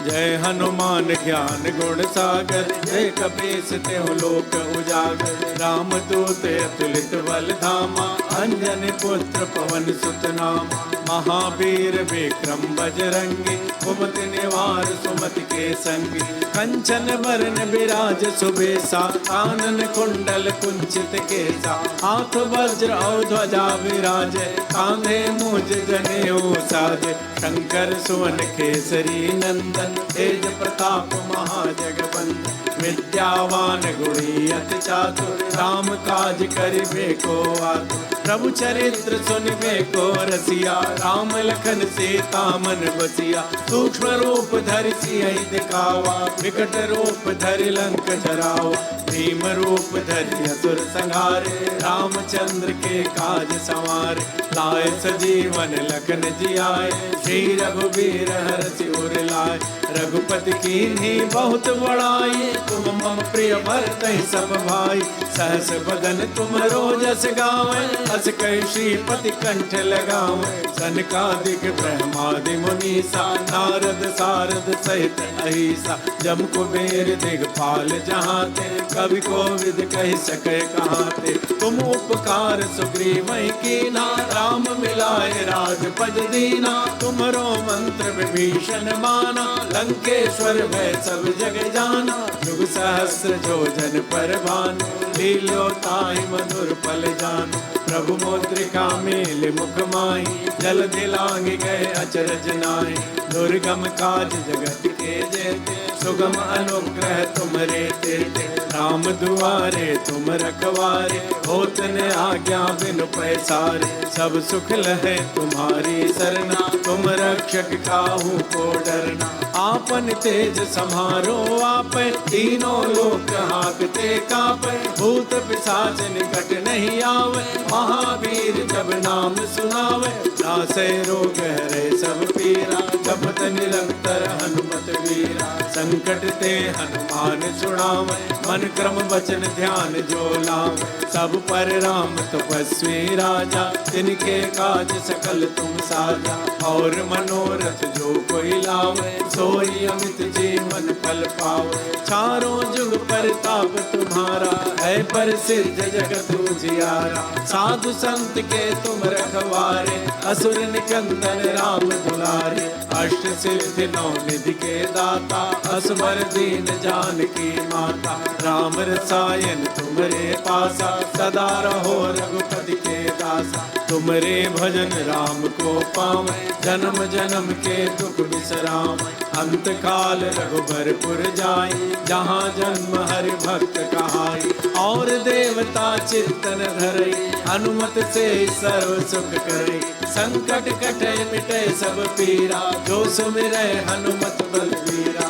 जय हनुमान ज्ञान गुण सागर, जय कपीस तेहु लोक उजागर। राम दूत अतुलित बल धामा, अंजनी पुत्र पवन सुत नामा। महावीर विक्रम बजरंगी, कुमति निवार सुमति के संगी। कंचन बरन विराज सुबेसा, कानन कुंडल कुंचित केसा। हाथ वज्र और ध्वजा विराजे, कांधे मूज जनेऊ साजे। शंकर सुवन केसरी नंदन, तेज प्रताप महाजगवंदन। विद्यावान गुणी अति चातुर, राम काज करिबे को आतुर। प्रभु चरित्र सुनबे को रसिया, राम लखन सीता मन बसिया। सूक्ष्म रूप धरि सियहि दिखावा, विकट रूप धरि लंक जरावा। भीम रूप धरि असुर संहारे, रामचंद्र के काज संवारे। लाए सजीवन लखन जियाए, श्री रघुबीर हरषि उर लाए। रघुपति कीन्ही बहुत बड़ाई, तुम मम प्रिय भरतहि सब भाई। सहस बदन तुमरो जस गावें, अस कहि श्रीपति कंठ लगावें। सनकादिक ब्रह्मादि मुनीसा, नारद सारद सहित अहिसा। जम कुबेर दिगपाल जहाते, कवि कोविद कहि सकै कहाते। तुम उपकार सुग्रीवहि कीना, राम मिलाए राजपद दीना। तुमरो मंत्र विभीषण माना, लंकेश्वर भय सब जग जाना। युग सहस्र जोजन पर भानु, लील्यो ताहि मधुर पल जानु। प्रभु मुद्रिका मेल मुख माहि, जल दिलांग गए अचरज नाहि। दुर्गम काज जगत के जेते, सुगम अनुग्रह तुमरे तेते। राम दुआरे तुम रखवारे, होत न आज्ञा बिनु पैसारे। सब सुख लहे तुम्हारी सरना, तुम रक्षक काहू को डरना। आपन तेज समारो आपै, तीनों लोक हाँकते कापै। भूत पिशाच निकट नहीं आवे, महावीर जब नाम सुनावे। नासै रोग हरै सब पीरा, जपत निरंतर हनुमत वीरा। संकट ते हनुमान छुड़ावे, मन क्रम वचन ध्यान जो लावे। सब पर राम तपस्वी राजा, तिनके काज सकल तुम साजा। और मनोरथ जो कोई लावे, सोई अमित जीवन फल पावे। चारों जुग परताप तुम्हारा, है प्रसिद्ध जगत उजियारा। साधु संत के तुम रखवारे, असुर निकंदन राम दुलारे। अष्ट सिद्धि नौ निधि के दाता, असवर दीन जानकी माता। राम रसायन तुमरे पासा, सदा रहो रघुपति के दासा। तुमरे भजन राम को पावे, जन्म जन्म के दुख बिसरावे। अंत काल रघुबरपुर जाई, जहाँ जन्म हरि भक्त कहाई। और देवता चित्तन धरई, हनुमत से सर्व सुख करई। संकट कटे मिटे सब पीरा, जो सुमिरै हनुमत बलबीरा।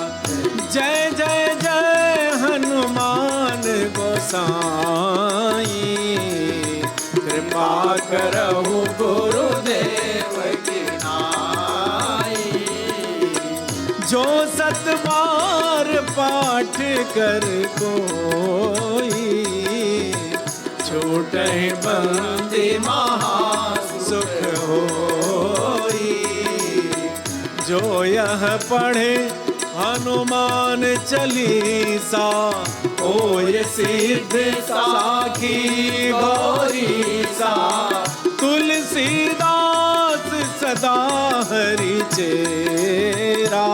जय जय जय हनुमान गोसाई, कृपा करहु गुरुदेव की नाई। जो सत बार पाठ कर कोई, छूटहि बंदी महा सुख होई। जो यह पढ़े हनुमान चालीसा, ओय सिद्ध साखी गौरी सा। तुलसीदास सदा हरि चेरा,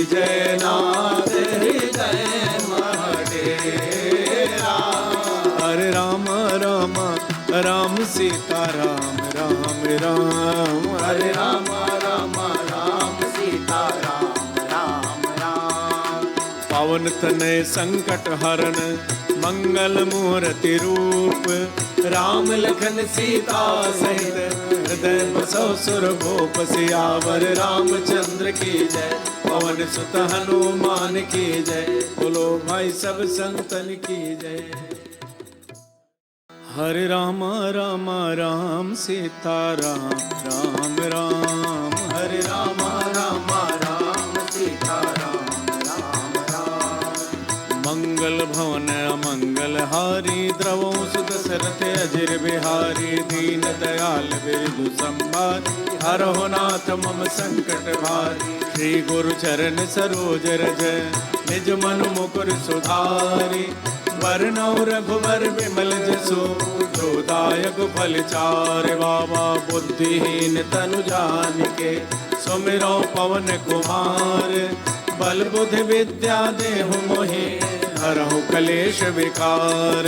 जय नाथ हृदय महडेरा। हरे राम राम राम सीता राम, राम राम हरे राम राम राम सीता राम, राम राम। पवन तनय संकट हरण, मंगल मूर्ति रूप। राम लखन सीता सहित, हृदय बसौ सुरभूप। सियावर रामचंद्र की जय, पवन सुत हनुमान की जय। बोलो भाई सब संतन की जय। हरे राम राम राम सीता राम, राम राम हरे राम राम राम सीता राम, राम राम। मंगल भवन अमंगल हारी, द्रवौ सुदशरथ अजिर बिहारी। दीन दयाल बिरधु संभारी, हरहु नाथ मम संकट भारी। श्री गुरु चरण सरोज रज, निज मन मुकुर सुधारी। वरनौ रघुबर विमल जसु, जो दायक फल चार। बाबा बुद्धिहीन तनु जानिके, सुमिरौ पवन कुमार। बल बुद्धि विद्या देहु मोहि, हरहु कलेश विकार।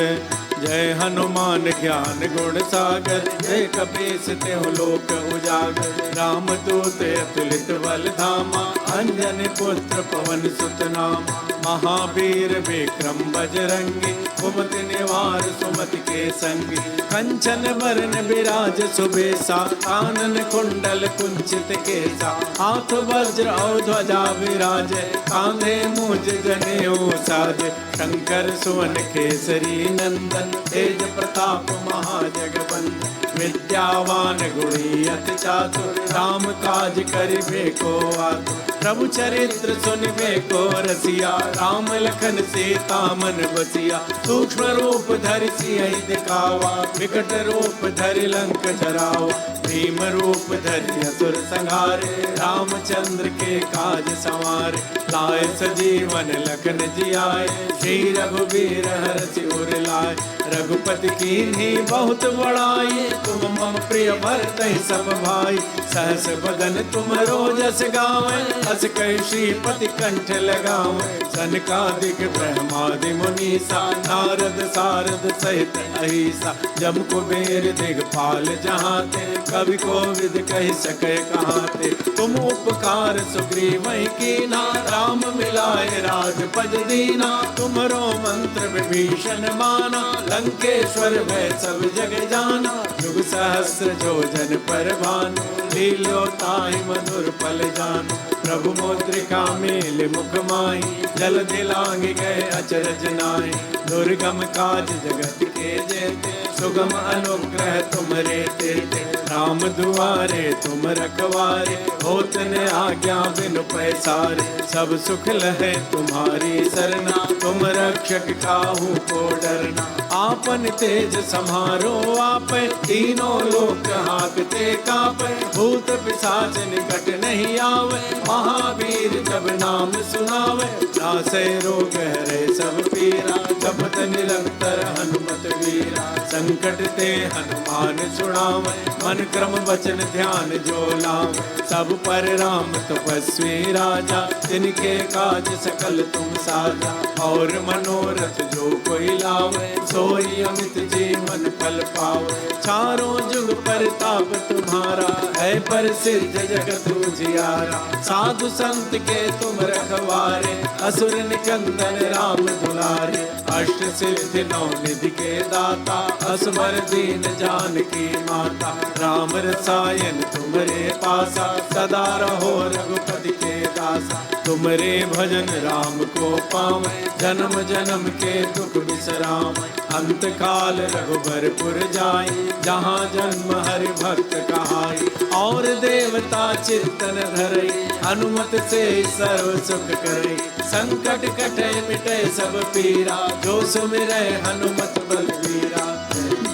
जय हनुमान ज्ञान गुण सागर, जय कपीस तेहु लोक उजागर। राम दूत अतुलित बल धामा, अंजनी पुत्र पवन सुत नामा। महावीर विक्रम बजरंगी, कुमति निवार सुमति के संगी। कंचन बरन विराज सुबेसा, कानन कुंडल कुंचित केसा। हाथ वज्र और ध्वजा विराजे, कांधे मूज जनेऊ साजे। शंकर सुवन केसरी नंदन, तेज प्रताप महाजगवंदन। विद्यावान गुणी अति चातुर, राम काज करिबे को आतुर। प्रभु चरित्र सुनिबे को रसिया, राम लखन सीता मन बसिया। सूक्ष्म रूप धरि सियहि दिखावा, विकट रूप धरि लंक जरावा। भीम रूप धरि असुर संहारे, रामचंद्र के काज संवारे। लाए सजीवन लखन जियाए, श्री रघुवीर हरषि उर लाए। रघुपति कीन्ही बहुत बड़ाई, तुम मम प्रिय भरतहि सब भाई। सहस बदन तुम रोजस गावै, अस कहि श्रीपति कंठ लगावै। सनकादिक ब्रह्मादि मुनीसा, नारद सारद सहित अहिसा। जम कुबेर दिगपाल जहाते, कवि कोविद कहि सकै कहाते। तुम उपकार सुग्रीवहि कीना, राम मिलाए राजपद दीना। तुमरो मंत्र विभीषण माना, लंकेश्वर भय सब जग जाना। युग सहस्र जोजन पर भानु, लील्यो ताहि मधुर पल जानु। प्रभु मुद्रिका मेल मुख माहि, जल दिलांग गए अचरज नाहि। दुर्गम काज जगत के जेते, सुगम अनुग्रह तुमरे तेते। राम दुआरे तुम रखवारे, होत न आज्ञा बिनु पैसारे। सब सुख लहे तुम्हारी सरना, तुम रक्षक काहू को डरना। आपन तेज समारो आपै, तीनों लोक हाँकते कापै। भूत पिशाच निकट नहीं आवे, महावीर जब नाम सुनावे। नासै रोग हरै सब पीरा, जपत निरंतर हनुमत वीरा। संकट ते हनुमान छुड़ावे, मन क्रम वचन ध्यान जो लावे। सब पर राम तपस्वी राजा, तिनके काज सकल तुम साजा। और मनोरथ जो कोई लावे, सोई अमित जीवन फल पावे। चारों जुग परताप तुम्हारा, है प्रसिद्ध जगत उजियारा। साधु संत के तुम रखवारे, असुर निकंदन राम दुलारे। अष्ट सिद्धि नौ निधि के दाता, असवर दीन जानकी माता। राम रसायन तुमरे पासा, सदा रहो रघुपति के दासा। तुमरे भजन राम को पावे, जन्म जन्म के दुख बिसरावे। अंत काल रघुबरपुर जाई, जहाँ जन्म हरि भक्त कहाई। और देवता चित्तन धरई, हनुमत से सर्व सुख करई। संकट कटे मिटे सब पीरा, जो सुमिरै हनुमत बलबीरा।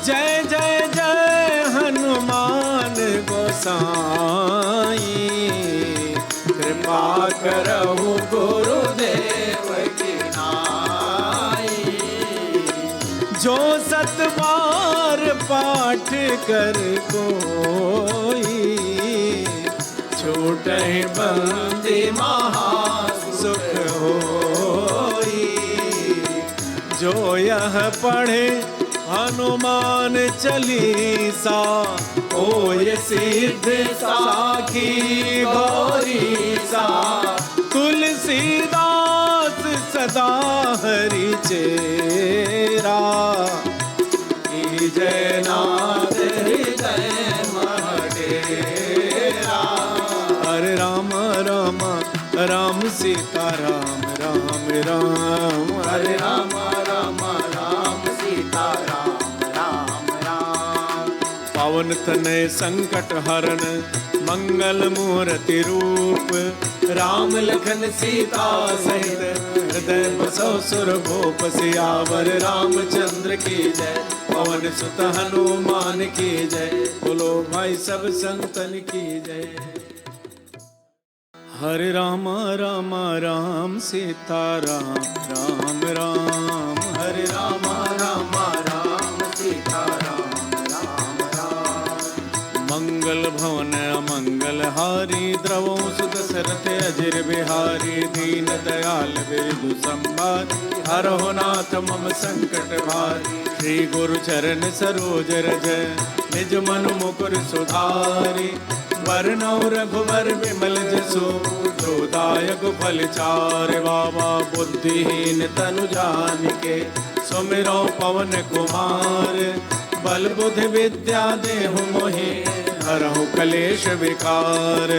जय जय जय हनुमान गोसाई, कृपा करहु गुरुदेव की नाई। जो सत बार पाठ कर कोई, छूटहि बंदी महा सुख होई। जो यह पढ़े हनुमान चालीसा, होय सिद्ध साखी गौरीसा। तुलसीदास सदा हरि चेरा, जय नाथ हृदय मह डेरा। हरे राम राम राम सीता राम राम राम। हरे राम राम राम सीता राम राम राम। पवन तनय संकट हरण, मंगल मूर्ति रूप। राम लखन सीता सहित, हृदय बसौ सुर भूप। सियावर रामचंद्र की जय, पवन सुत हनुमान की जय। बोलो भाई सब संतन की जय। हरे राम राम राम सीता राम राम राम। हरे राम राम राम सीता राम राम राम। मंगल भवन अमंगल हारी, द्रवो सुदशरथ अजिर बिहारी, दीन दयाल बिरदु संभारी, हरहु नाथ मम संकट भारी। श्री गुरु चरण सरोज रज, निज मन मुकुर सुधारी, वरनौ रघुवर विमल जसु, दायक फल चार। बाबा बुद्धिहीन तनु जानिके, सुमिरो पवन कुमार, बल बुद्धि विद्या देहु मोहि, हरहु कलेश विकार।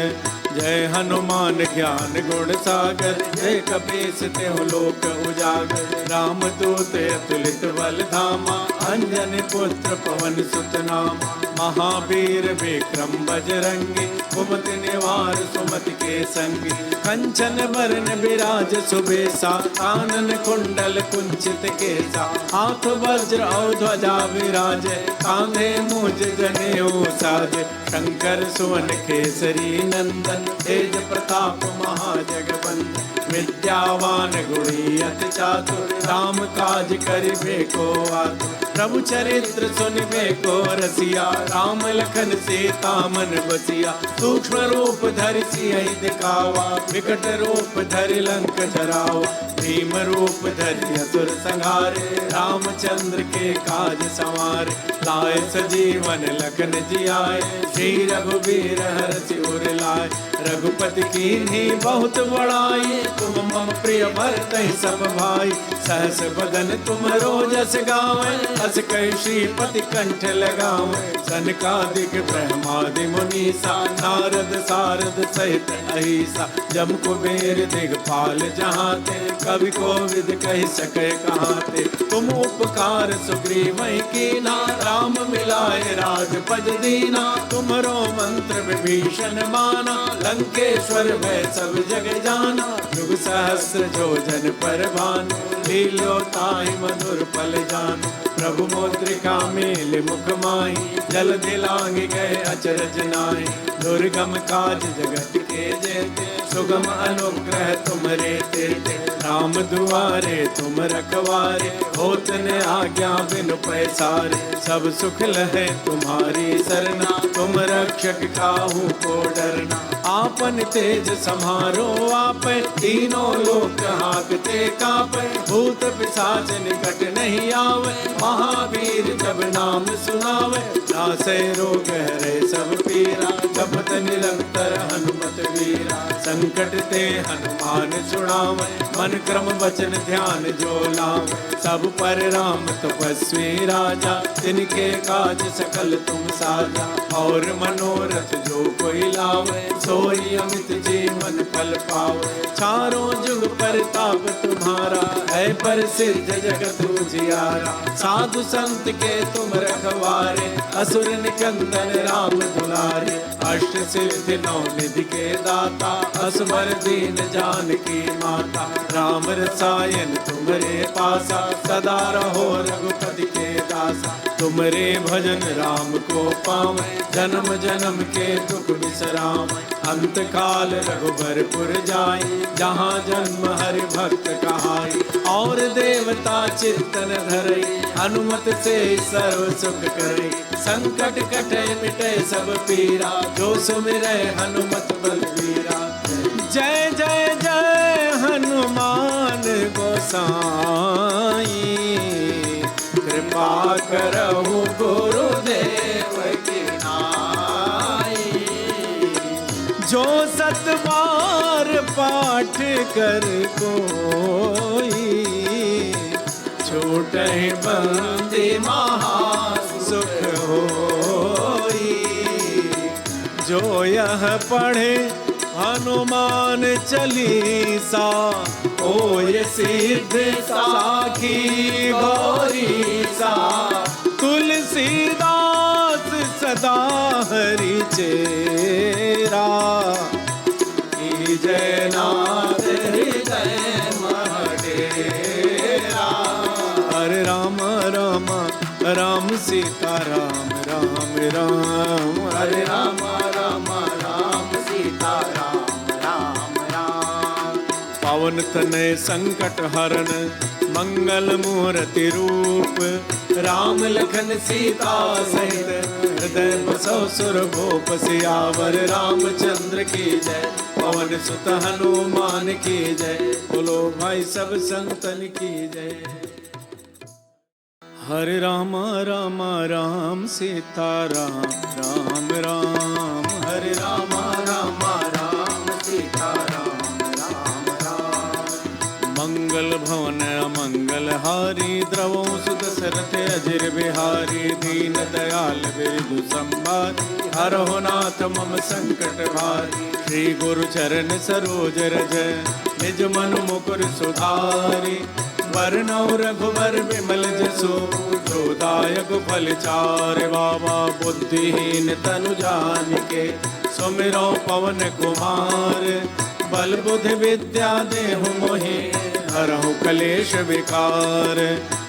जय हनुमान ज्ञान गुण सागर, जय कपीस तेहु लोक उजागर। राम दूत अतुलित बल धामा, अंजनी पुत्र पवन सुत नामा। महावीर विक्रम बजरंगी, कुमति निवार सुमति के संगी। कंचन बरन विराज सुबेसा, कानन कुंडल कुंचित केसा। हाथ वज्र और ध्वजा विराजे, कांधे मूज जनेऊ साजे। शंकर सुवन केसरी नंदन, तेज प्रताप महाजगवंदन। विद्यावान गुणी अति चातुर, राम काज करिबे को आतुर। प्रभु चरित्र सुनिबे को रसिया, राम लखन सीता मन बसिया। सूक्ष्म रूप धरि सियहि दिखावा, विकट रूप धरि लंक जरावा। भीम रूप धरि असुर संहारे, रामचंद्र के काज संवारे। लाए सजीवन लखन जियाए, श्री रघुवीर हरषि उर लाए। रघुपति कीन्ही बहुत बड़ाई, तुम मम प्रिय भरतहि सब भाई। सहस बदन तुमरो जस गावें, हस कहि श्रीपति कंठ लगावें। सनकादिक ब्रह्मादि मुनीसा, नारद सारद सहित अहीसा। जम कुबेर दिगपाल जहाते, कवि कोविद कहि सके कहाते। तुम उपकार सुग्रीवहि कीना, राम मिलाए राजपद दीना। तुमरो मंत्र विभीषण माना, लंकेश्वर भय सब जग जाना। युग सहस्र जोजन पर भानु, लील्यो ताहि मधुर फल जानु। प्रभु मुद्रिका मेल मुख माहि, जल दिलांग गए अचरज नाहि। दुर्गम काज जगत के जेते, सुगम अनुग्रह तुमरे तेते। राम दुआरे तुम रखवारे, होत न आज्ञा बिनु पैसारे। सब सुख लहे तुम्हारी सरना, तुम रक्षक काहू को डरना। आपन तेज समारो आपै, तीनों लोक हाकते कापै। भूत पिशाच निकट नहीं आवे, महावीर जब नाम सुनावे। नासै रोग हरै सब पीरा, जपत निरंतर हनुमत वीरा। संकट ते हनुमान छुड़ावे, मन क्रम वचन ध्यान जो लावे। सब पर राम तपस्वी राजा, तिनके काज सकल तुम साजा। और मनोरथ जो कोई लावे, सोई अमित जीवन फल पावे। चारों जुग परताप तुम्हारा, है प्रसिद्ध जगत उजियारा। साधु संत के तुम रखवारे, असुर निकंदन राम दुलारे। अष्ट सिद्धि नौ निधि के दाता, असवर दीन जानकी माता। राम रसायन तुमरे पासा, सदा रहो रघुपति के दासा। तुमरे भजन राम को पावे, जन्म जन्म के दुख बिसरावे। अंत काल रघुबरपुर जाई, जहाँ जन्म हरि भक्त कहाई। और देवता चित्तन धरई, हनुमत से सर्व सुख करई। संकट कटे मिटे सब पीरा, जो सुमिरै हनुमत बलबीरा। जय जय जय हनुमान गोसाई, कृपा करहु गुरुदेव की नाई। जो सत बार पाठ कर कोई, छूटहि बंदी महा सुख होई। जो यह पढ़े हनुमान चालीसा, ओय सिद्ध साखी गौरीसा। तुलसीदास सदा हरि चेरा, जय नाथ हृदय महडेरा। हरे राम राम राम सीता राम राम राम। हरे राम राम राम सीता राम राम राम। पावन तनय संकट हरण, मंगल मूर्ति रूप। राम लखन सीता सहित हृदय बसो सुर भूप सियावर रामचंद्र की जय। पवन सुत हनुमान की जय। बोलो भाई सब संतन की जय। हरे राम राम राम सीता राम राम राम। हरे राम राम राम सीता राम राम राम। मंगल भवन अमंगल हारी द्रवो सुदशरथ अजिर बिहारी। दीन दयाल बिरजु संभारी हरहु नाथ मम संकट भारी। श्री गुरु चरण सरोज रज निज मन मुकुर सुधारी। वरनौ रघुवर विमल जसु जो दायक फल चार। बाबा बुद्धिहीन तनु जानिके सुमिरो पवन कुमार। बल बुद्धि विद्या देहु मोहि हरहु कलेश विकार।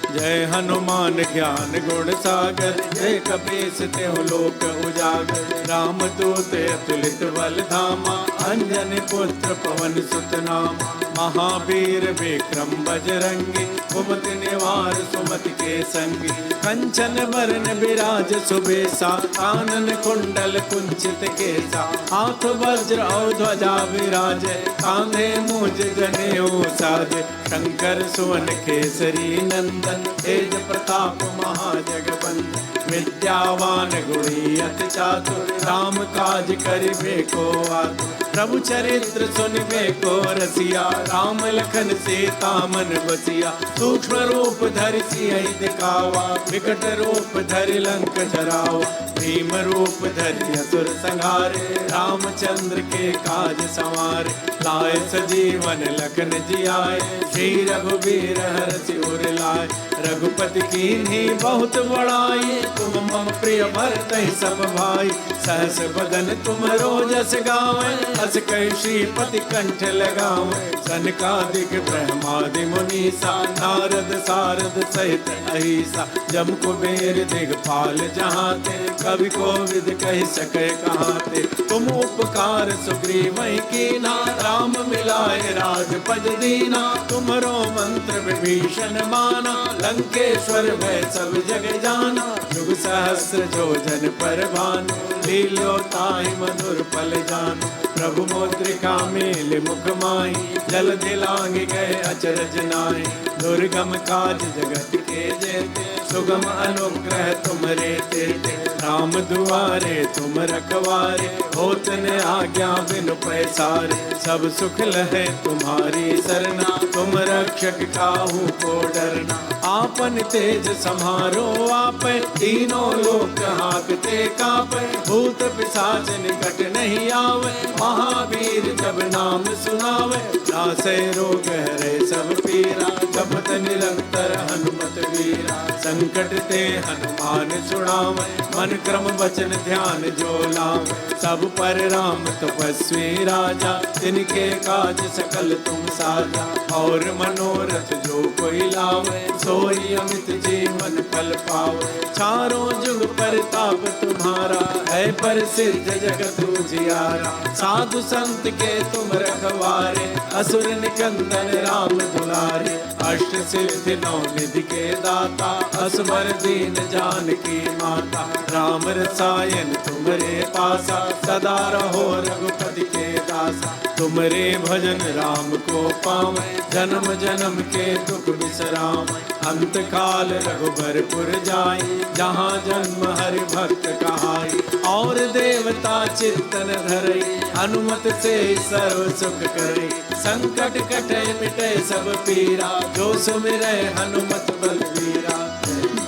जय हनुमान ज्ञान गुण सागर। जय कपीस तेहु लोक उजागर। राम दूत अतुलित बल धामा। अंजनी पुत्र पवन सुत नामा। महावीर विक्रम बजरंगी कुमति निवार सुमति के संगी। कंचन बरन विराज सुबेसा कानन कुंडल कुंचित केसा। हाथ वज्र और ध्वजा विराजे कांधे मूज जनेऊ साजे। शंकर सुवन केसरी नंदन तेज प्रताप महाजगवंदन। विद्यावान गुणी अति चातुर राम काज करिबे को आतुर। प्रभु चरित्र सुनिबे को रसिया राम लखन सीता मन बसिया। सूक्ष्म रूप धरि सियहि दिखावा विकट रूप धरि लंक जरावा। भीम रूप धरि असुर संहारे रामचंद्र के काज संवारे। लाए सजीवन लखन जियाए श्री रघुवीर हरषि उर लाए। रघुपति कीन्ही बहुत बड़ाई तुम मम प्रिय भरतहि सब भाई। सहस बदन तुमरो जस गावें अस कहि श्रीपति कंठ लगावें। सनकादिक ब्रह्मादि मुनीसा नारद सारद सहित अहिसा। जम कुबेर दिगपाल जहाते कवि कोविद कहि सके कहाते। तुम उपकार सुग्रीवहि कीना राम मिलाए राजपद दीना। तुमरो मंत्र विभीषण माना लंकेश्वर भय सब जग जाना। युग सहस्र जोजन पर भानु लील्यो ताहि मधुर पल जानु। प्रभु मुद्रिका मेल मुख माही जल दिलांग गए अचरज नाहि। दुर्गम काज जगत के जेते सुगम अनुग्रह तुमरे तेते। राम दुआरे तुम रखवारे होत न आज्ञा बिनु पैसारे। सब सुख लहे तुम्हारी सरना तुम रक्षक काहू को डरना। आपन तेज समारो आपै तीनों लोक हाकते कापै। भूत पिशाच निकट नहीं आवे महावीर जब नाम सुनावे। नासै रोग हरै सब पीरा जपत निरंतर हनुमत वीरा। संकट ते हनुमान छुड़ावे मन क्रम वचन ध्यान जो लावे। सब पर राम तपस्वी राजा तिनके काज सकल तुम साजा। और मनोरथ जो कोई लावे सोई अमित जीवन फल पावे। चारों जुग परताप तुम्हारा है प्रसिद्ध जगत उजियारा। साधु संत के तुम रखवारे असुर निकंदन राम दुलारे। अष्ट सिद्धि नौ निधि के दाता असबर दीन जानकी माता। राम रसायन तुमरे पासा सदा रहो रघुपति के दासा। तुमरे भजन राम को पावे जन्म जन्म के दुख बिसरावे। अंत काल रघुबरपुर जाई जहाँ जन्म हरि भक्त कहाई। और देवता चित्तन धरई हनुमत से सर्व सुख करई। संकट कटे मिटे सब पीरा जो सुमिरै हनुमत बलवीरा।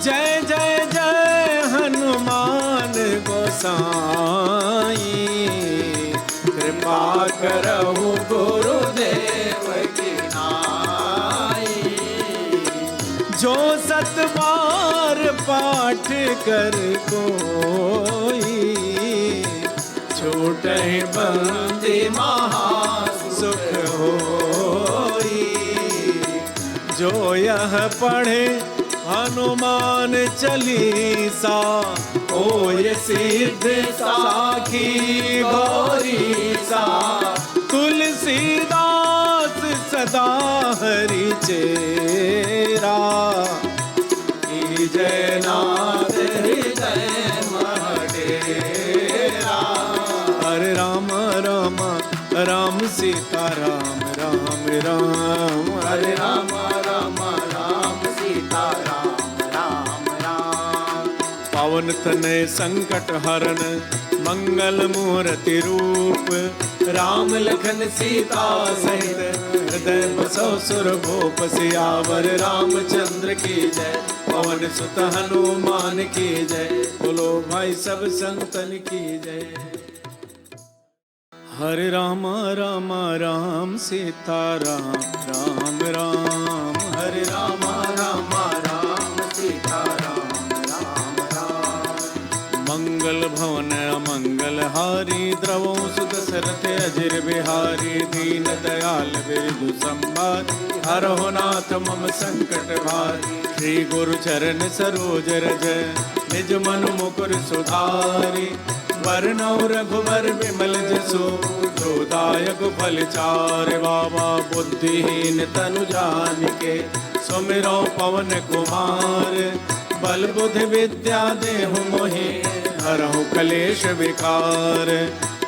जय जय जय हनुमान गोसाई। कृपा करहु गुरुदेव की नाई। जो सत बार पाठ कर कोई छूटहि बंदी महा सुख होई। जो यह पढ़े हनुमान चालीसा ओय सिद्ध साखी गौरी सा। तुलसीदास सदा हरि चेरा। जय नाथ हृदय महडे हरे राम राम राम सीता राम राम राम हरे राम राम राम सीता राम राम राम। पवन तनय संकट हरण मंगल मूर्ति रूप राम लखन सीता सहित हृदय बसो सुर भूप सियावर रामचंद्र की जय। पवन सुत हनुमान की जय। बोलो भाई सब संतन की जय। हरे राम राम राम सीता राम राम राम हरे राम राम राम सीता राम राम राम। मंगल भवन अमंगल हारी द्रवो सुदशरथ अजिर बिहारी दीन दयाल बिरदु संभार हरहु नाथ मम संकट भारी श्री गुरु चरण सरोज रज निज मन मुकुर सुधारी वरनौ रघुवर विमल जसो जोदायक फल चार बाबा बुद्धिहीन तनु जानिके सुमिरो पवन कुमार बल बुद्धि विद्या देहु मोहि हरहु कलेश विकार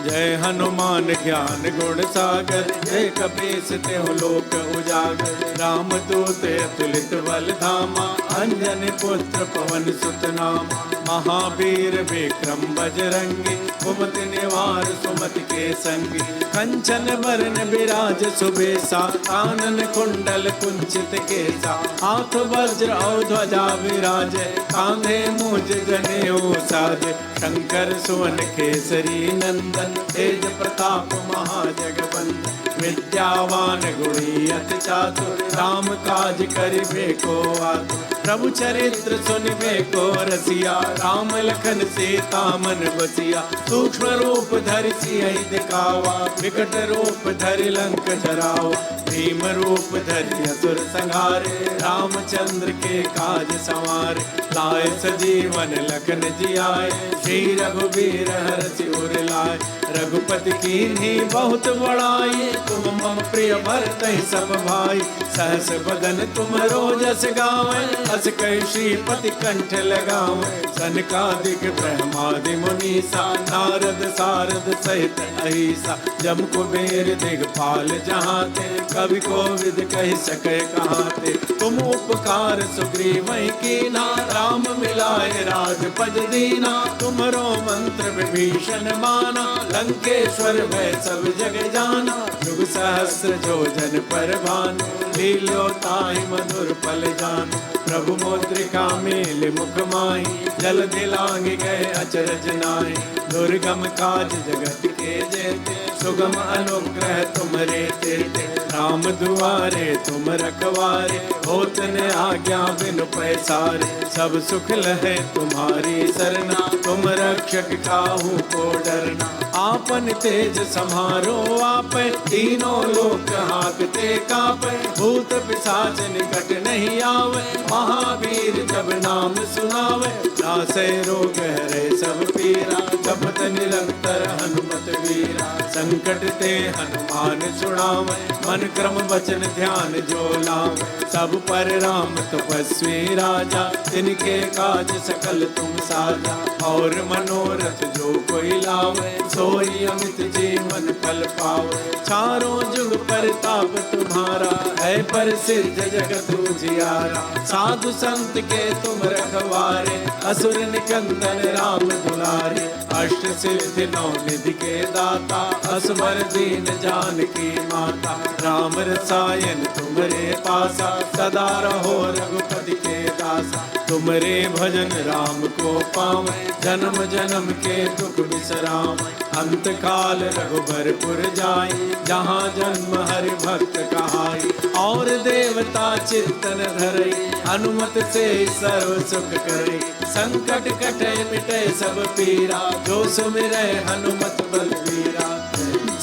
जय हनुमान ज्ञान गुण सागर जय कपीस तेहु लोक उजागर राम दूत अतुलित बल धामा अंजनी पुत्र पवन सुत नामा महावीर विक्रम बजरंगी कुमति निवार सुमति के संगी कंचन बरन विराज सुबेसा कानन कुंडल कुंचित केसा हाथ वज्र और ध्वजा विराजे कांधे मूज जनेऊ साजे शंकर सुवन केसरी नंदन तेज प्रताप महाजगवंदन विद्यावान गुणी अति चातुर राम काज करिबे को आतुर प्रभु चरित्र सुनिबे को रसिया राम लखन सीता मन बसिया सूक्ष्म रूप धरि सियहि दिखावा विकट रूप धरि लंक जरावा भीम रूप धरि असुर संहारे रामचंद्र के काज संवारे लाए सजीवन लखन जियाए श्री रघुवीर हरषि उर लाए रघुपति कीन्ही बहुत बड़ाई तुम मम प्रिय भरतहि सब भाई सहस बदन तुम रोजस गावै अस कहि श्रीपति कंठ लगावै सनकादिक ब्रह्मादि मुनीसा नारद सारद सहित अहिसा जम कुबेर दिगपाल जहाते कवि कोविद कहि सकै कहाते तुम उपकार सुग्रीवहि कीना राम मिलाए राजपद दीना तुमरो मंत्र विभीषण माना लंकेश्वर भय सब जग जाना जुग सहस्र जोजन पर भानु लील्यो ताहि मधुर पल जानु प्रभु मुद्रिका मेल मुख माही जल दिलांग गए अचरज नाहि दुर्गम काज जगत के जेते सुगम अनुग्रह तुमरे तेते राम दुआरे तुम रखवारे होत न आज्ञा बिनु पैसारे सब सुख लहे तुम्हारी सरना तुम रक्षक काहू को डरना आपन तेज समारो आप तीनों लोक हाकते कापे भूत पिशाच निकट नहीं आवे महावीर जब नाम सुनावे नासै रोग हरे सब पीरा जपत निरंतर हनुमत वीरा संकट ते हनुमान छुड़ावे मन क्रम वचन ध्यान जो लावे सब पर राम तपस्वी राजा तिनके काज सकल तुम साजा और मनोरथ जो कोई लावे सोई अमित जीवन फल पावे चारों जुग परताप तुम्हारा है प्रसिद्ध जगत उजियारा साधु संत के तुम रखवारे असुर निकंदन राम दुलारे अष्ट सिद्धि नौ निधि के दाता असवर दीन जानकी माता राम रसायन तुमरे पासा सदा रहो रघुपति के दासा तुमरे भजन राम को पावे जन्म जन्म के दुख बिसरावे अंत काल रघुबरपुर जाई जहाँ जन्म हरि भक्त कहाई और देवता चिंतन धरई हनुमत से सर्व सुख करे संकट कटे मिटे सब पीरा जो सुमिरै हनुमत बलबीरा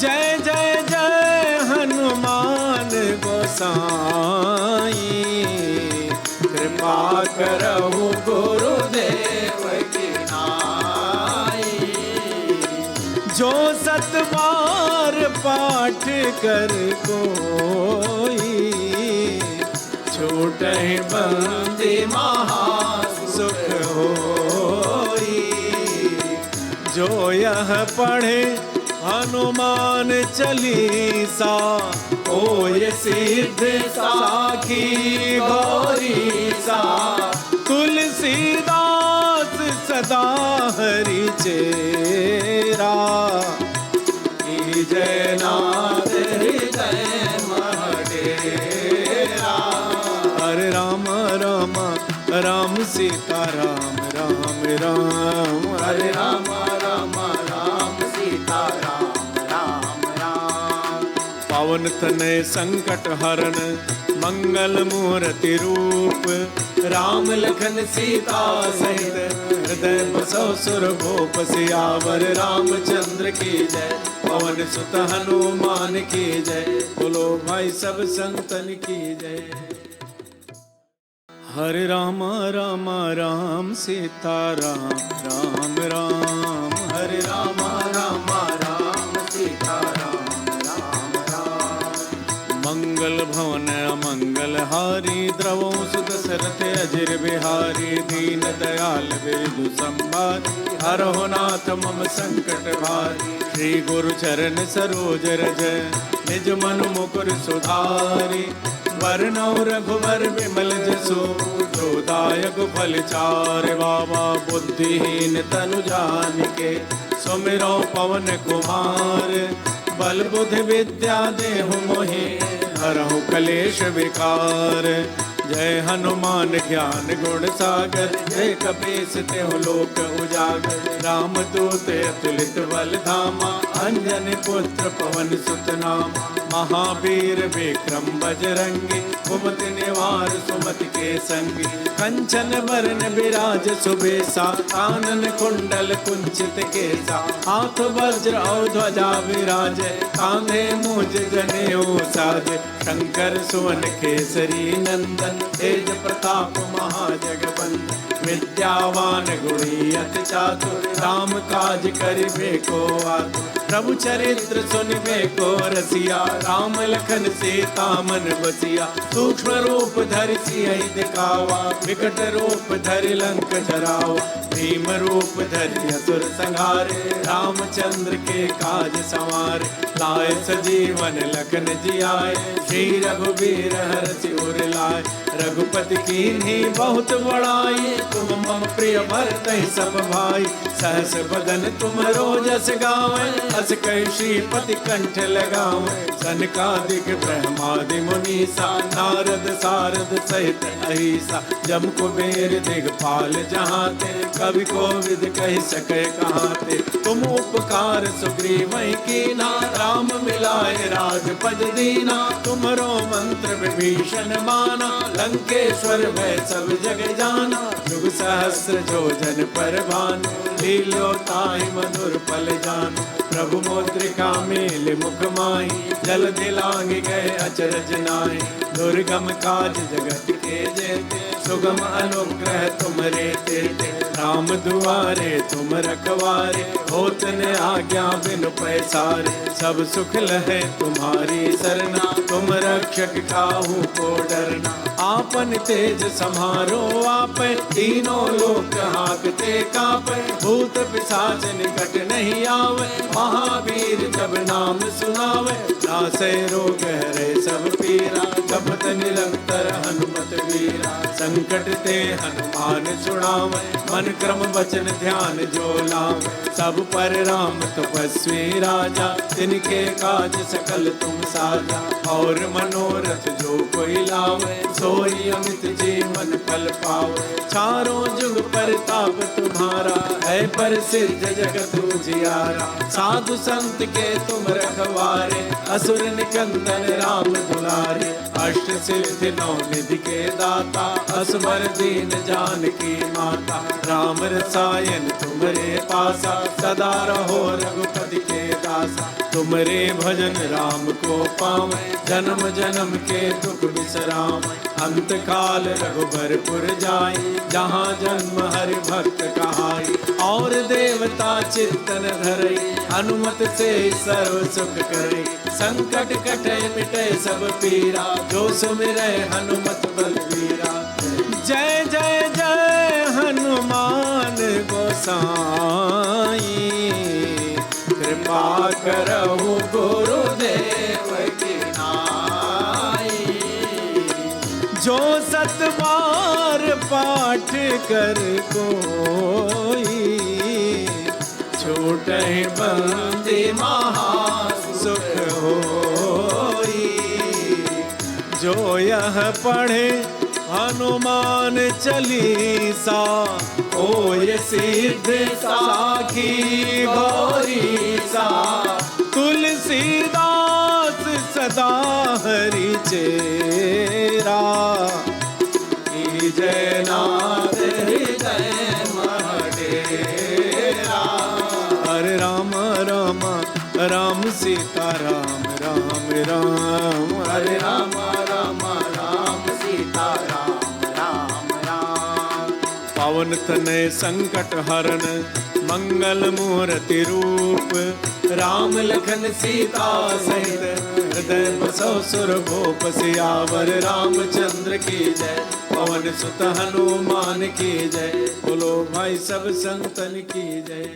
जय जय जय हनुमान गोसाई कृपा करहु गुरुदेव की नाई जो सत बार पाठ कर कोई छूटहि बंदी महा सुख होई जो यह पढ़े हनुमान चालीसा, होय सिद्ध साखी गौरी सा। तुलसीदास सदा हरि चेरा, जय नाथ हृदय मह डेरा। हरे राम राम राम सीता राम राम राम, हरे राम राम राम सीता राम राम राम। पवन तनय संकट हरण मंगल मूर्ति रूप, राम लखन सीता सहित हृदय बसो सुर भूप सियावर रामचंद्र की जय। पवन सुत हनुमान की जय, बोलो भाई सब संतन की जय। हरे राम राम राम सीता राम राम राम, हरे राम राम राम सीता राम राम राम। मंगल भवन अमंगल हारी, द्रवो सुदशरथ अजिर बिहारी, दीन दयाल बिरदु संभारी, हरहु नाथ मम संकट भारी। श्री गुरु चरण सरोज रज, निज मन मुकुर सुधारी, वरनौ रघुवर विमल जसु, दायक फल चार। बाबा बुद्धिहीन तनु जानिके, सुमिरो पवन कुमार, बल बुद्धि विद्या देहु मोहि, हरहु कलेश विकार। जय हनुमान ज्ञान गुण सागर, जय कपीस तेहु लोक उजागर। राम दूत अतुलित बल धामा, अंजन पुत्र पवन सुत नामा। महावीर विक्रम बजरंगी, कुमति निवार सुमति के संगी। कंचन बरन विराज सुबेसा, कानन कुंडल कुंचित केसा। हाथ वज्र और ध्वजा विराजे, कांधे मूज जनेऊ साजे। शंकर सुवन केसरी नंदन, तेज प्रताप महाजगवंदन। विद्यावान गुणी अति चातुर, राम काज करिबे को आतुर। प्रभु चरित्र सुनिबे को रसिया, राम लखन सीता मन बसिया। सूक्ष्म रूप धरि सियहि दिखावा, विकट रूप धरि लंक जरावा। भीम रूप धरि असुर संहारे, रामचंद्र के काज संवारे। लाए सजीवन लखन जियाए, श्री रघुवीर हरषि उर लाए। रघुपति कीन्ही बहुत बड़ाई, तुम मम प्रिय भरतहि सब भाई। सहस बदन तुम रोजस गावें, अस कहि श्रीपति कंठ लगावें। सनकादिक ब्रह्मादि मुनीसा, नारद सारद सहित अहिसा। जम कुबेर दिगपाल जहाते, कवि कोविद कहि सके कहाते। तुम उपकार सुग्रीवहि कीना, राम मिलाए राजपद दीना। तुमरो मंत्र विभीषण माना, लंकेश्वर भय सब जग जाना। युग सहस्र जोजन पर भानु, लीलो ताहि मधुर पल जानु। प्रभु मुद्रिका मेल मुख माहि, जल दिलांग गए अचरज नाहि। दुर्गम काज जगत के जेते, सुगम अनुग्रह तुमरे तेते। राम दुआरे तुम रखवारे, होत न आज्ञा बिनु पैसारे। सब सुख लहे तुम्हारी सरना, तुम रक्षक काहू को डरना। आपन तेज समारो आपै, तीनों लोक हाकते कापै। भूत पिशाच निकट नहीं आवे, महावीर जब नाम सुनावे। नासै रोग हरै सब पीरा, जपत निरंतर हनुमत वीरा। संकट ते हनुमान छुड़ावे, मन क्रम वचन ध्यान जो लावे। सब पर राम तपस्वी राजा, तिनके काज सकल तुम साजा। और मनोरथ जो कोई लावे, सोई अमित जीवन फल पावे। चारों जुग परताप तुम्हारा, है प्रसिद्ध जगत उजियारा। साधु संत के तुम रखवारे, असुर निकंदन राम दुलारे। अष्ट सिद्धि नौ निधि के दाता, असबर दीन जानकी माता। राम रसायन तुमरे पासा, सदा रहो रघुपति के दासा। तुमरे भजन राम को पावे, जन्म जन्म के दुख बिसरावे। अंत काल रघुबरपुर जाई, जहाँ जन्म हरि भक्त कहाई। और देवता चित्तन धरई, हनुमत से सर्व सुख करई। संकट कटे मिटे सब पीरा, जो सुमिरै हनुमत बलबीरा। जय जय जय हनुमान गोसाई, कृपा करहु गुरुदेव की नाई। जो सत बार पाठ कर कोई, छूटहि बंदी महासुख होई। जो यह पढ़े हनुमान चालीसा, ओय सिद्ध साखी गौरी सा। तुलसीदास सदा हरि चेरा। जय नाथ हृदय मह डेरा। हरे राम राम राम सीता राम राम राम। हरे राम राम राम सीता राम राम राम। पावन तनय संकट हरन मंगल मूर्ति रूप। राम लखन सीता सहित हृदय बसो सुर भूप। सियावर रामचंद्र की जय, पवन सुत हनुमान की जय। बोलो भाई सब संतन की जय।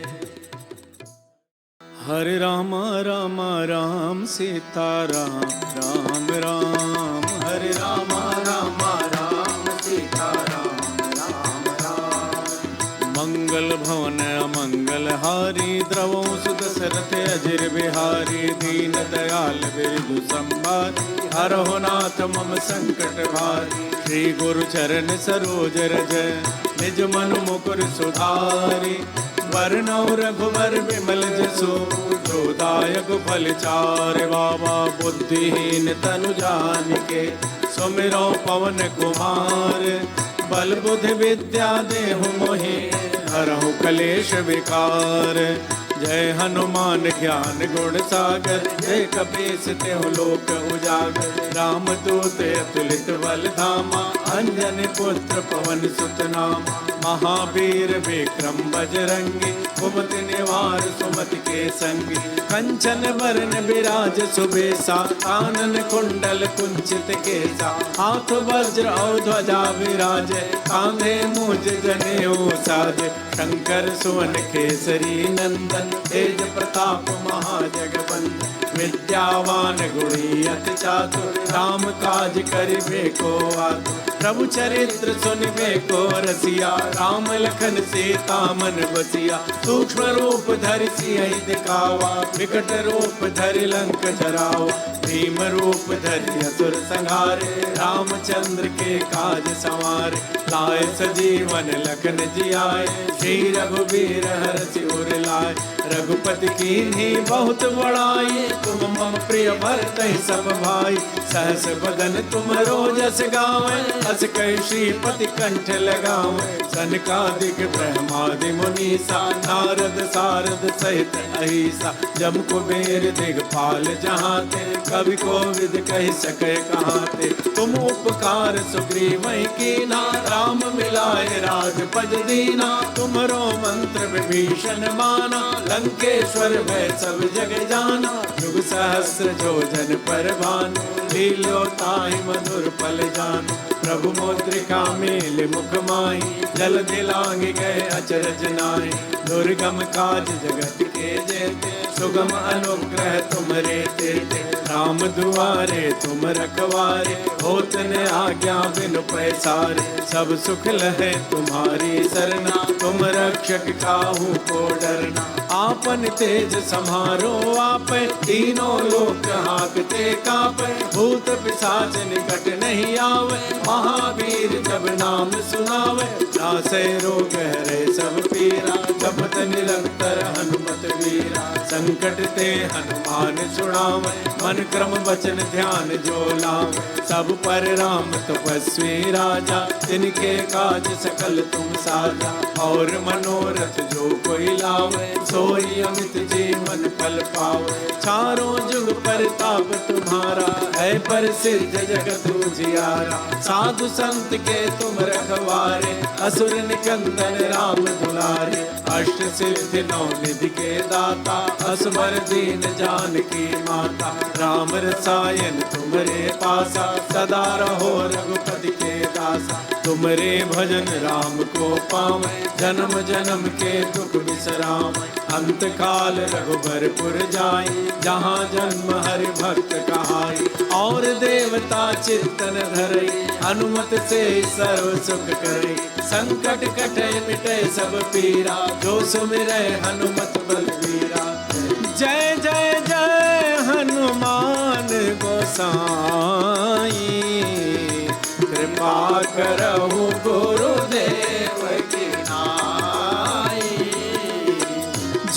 हरे राम राम राम सीता राम राम राम। हरे राम राम राम सीता राम राम राम। मंगल भवन अमंगल हारी, द्रवो सुदशरथ अजिर बिहारी। दीन दयाल बिरजु संभारी, हरहु नाथ मम संकट भारी। श्री गुरु चरण सरोज रज, निज मन मुकुर सुधारी। वरनौ रघुवर विमल जसु, जो दायक फल चार। बाबा बुद्धिहीन तनु जानिके, सुमिरौ पवन कुमार। बल बुद्धि विद्या देहु मोहि, हरहु कलेश विकार। जय हनुमान ज्ञान गुण सागर, जय कपीस तेहु लोक उजागर। राम दूत अतुलित बल धामा, अंजनी पुत्र पवन सुत नामा। महावीर विक्रम बजरंगी, कुमति निवार सुमति के संगी। कंचन बरन बिराज सुबेसा, कानन कुंडल कुंचित केसा। हाथ वज्र और ध्वजा विराजे, कांधे मूज जनेऊ साजे। शंकर सुवन केसरी नंदन, तेज प्रताप महाजगवंदन। विद्यावान गुणी अति चातुर, राम काज करिबे को आतुर। प्रभु चरित्र सुनिबे को रसिया, राम लखन सीता मन बसिया। सूक्ष्म रूप धरि सियहि दिखावा, विकट रूप धरि लंक जरावा। भीम रूप धरि असुर संहारे, रामचंद्र के काज संवारे। लाए सजीवन लखन जियाए, श्री रघुबीर हरषि उर लाए। रघुपति कीन्ही बहुत बड़ाई, तुम मम प्रिय भरतहि सब भाई। सहस बदन तुमरो जस गावें, अस कहि श्रीपति कंठ लगावें। सनकादिक ब्रह्मादि मुनीसा, नारद सारद सहित अहिसा। जम कुबेर दिगपाल जहाते, कवि कोविद कहि सकै कहाते। तुम उपकार सुग्रीवहि कीना, राम मिलाए राजपद दीना। तुमरो मंत्र विभीषण माना, लंकेश्वर भय सब जग जाना। युग सहस्र जोजन पर भानु, लील्यो ताहि मधुर पल जानु। प्रभु मुद्रिका मेल मुख माही, जल दिलांग गए अचरज नाहि। दुर्गम काज जगत के जेते, सुगम अनुग्रह तुमरे तेते। राम दुआरे तुम रखवारे, होत न आज्ञा बिनु पैसारे। सब सुख लहे तुम्हारी सरना, तुम रक्षक काहू को डरना। आपन तेज समारो आपै, तीनों लोक हाकते कापै। भूत पिशाच निकट नहीं आवे, महावीर जब नाम सुनावे। नासै रोग हरै सब पीरा, जपत निरंतर हनुमत वीरा। संकट ते हनुमान छुड़ावे, मन क्रम वचन ध्यान जो लावे। सब पर राम तपस्वी राजा, तिनके काज सकल तुम साजा। और मनोरथ जो कोई लावे, सोई अमित जीवन फल पावे। चारों जुग परताप तुम्हारा, है प्रसिद्ध जगत उजियारा। साधु संत के तुम रखवारे, असुर निकंदन राम दुलारे। अष्ट सिद्धि नौ निधि के दाता, असबर दीन जानकी माता। राम रसायन तुमरे पासा, सदा रहो रघुपति के प्रकाशा। तुमरे भजन राम को पावै, जन्म जन्म के दुख बिसराम। अंत काल रघुबरपुर जाई, जहाँ जन्म हरि भक्त कहाई। और देवता चित्तन धरई, हनुमत से सर्व सुख करई। संकट कटे मिटे सब पीरा, जो सुमिरै हनुमत बलबीरा। जय जय जय हनुमान गोसाई, कृपा करहु गुरुदेव की नाई।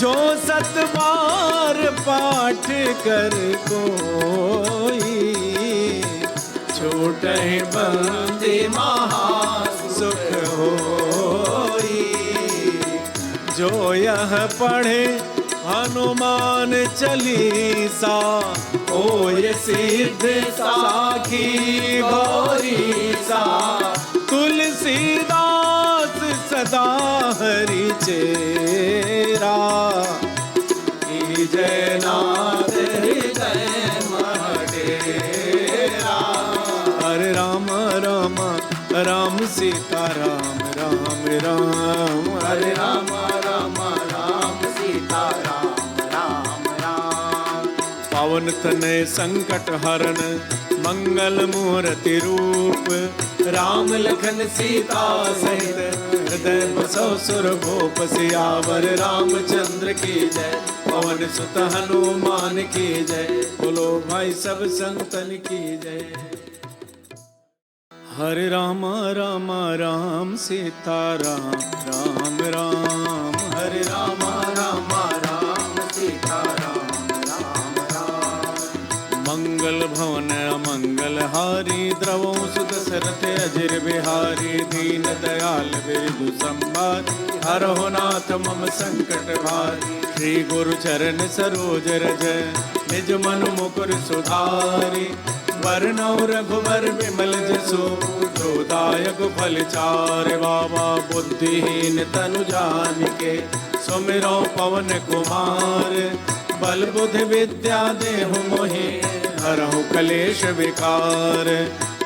जो सत बार पाठ कर कोई, छूटहि बंदी महासुख होई। जो यह पढ़े हनुमान चालीसा, ओय सिद्ध साखी गौरी सा। तुलसीदास सदा हरि चेरा। जय नाथ हृदय मह डेरा। हरे राम राम राम सीता राम राम राम। हरे राम राम राम सीता राम राम राम। पवन तनय संकट हरण, मंगल मूर्ति रूप। राम लखन सीता सहित, हृदय बसो सुर भूप। सियावर रामचंद्र की जय, पवन सुत हनुमान की जय। बोलो भाई सब संतन की जय। हरे राम राम राम सीता राम राम राम। हरे राम राम राम सीता राम राम राम। मंगल भवन अमंगल हारी, द्रवो सुदशरथ अजिर बिहारी। दीन दयाल बिरदु संभारी, हरहु नाथ मम संकट भारी। श्री गुरु चरण सरोज रज, निज मन मुकुर सुधारी। वरनौ रघुवर विमल जसु, दायक फल चार। बाबा बुद्धिहीन तनु जानिके, सुमिरौ पवन कुमार। बल बुद्धि विद्या देहु मोहि, हरहु कलेश विकार।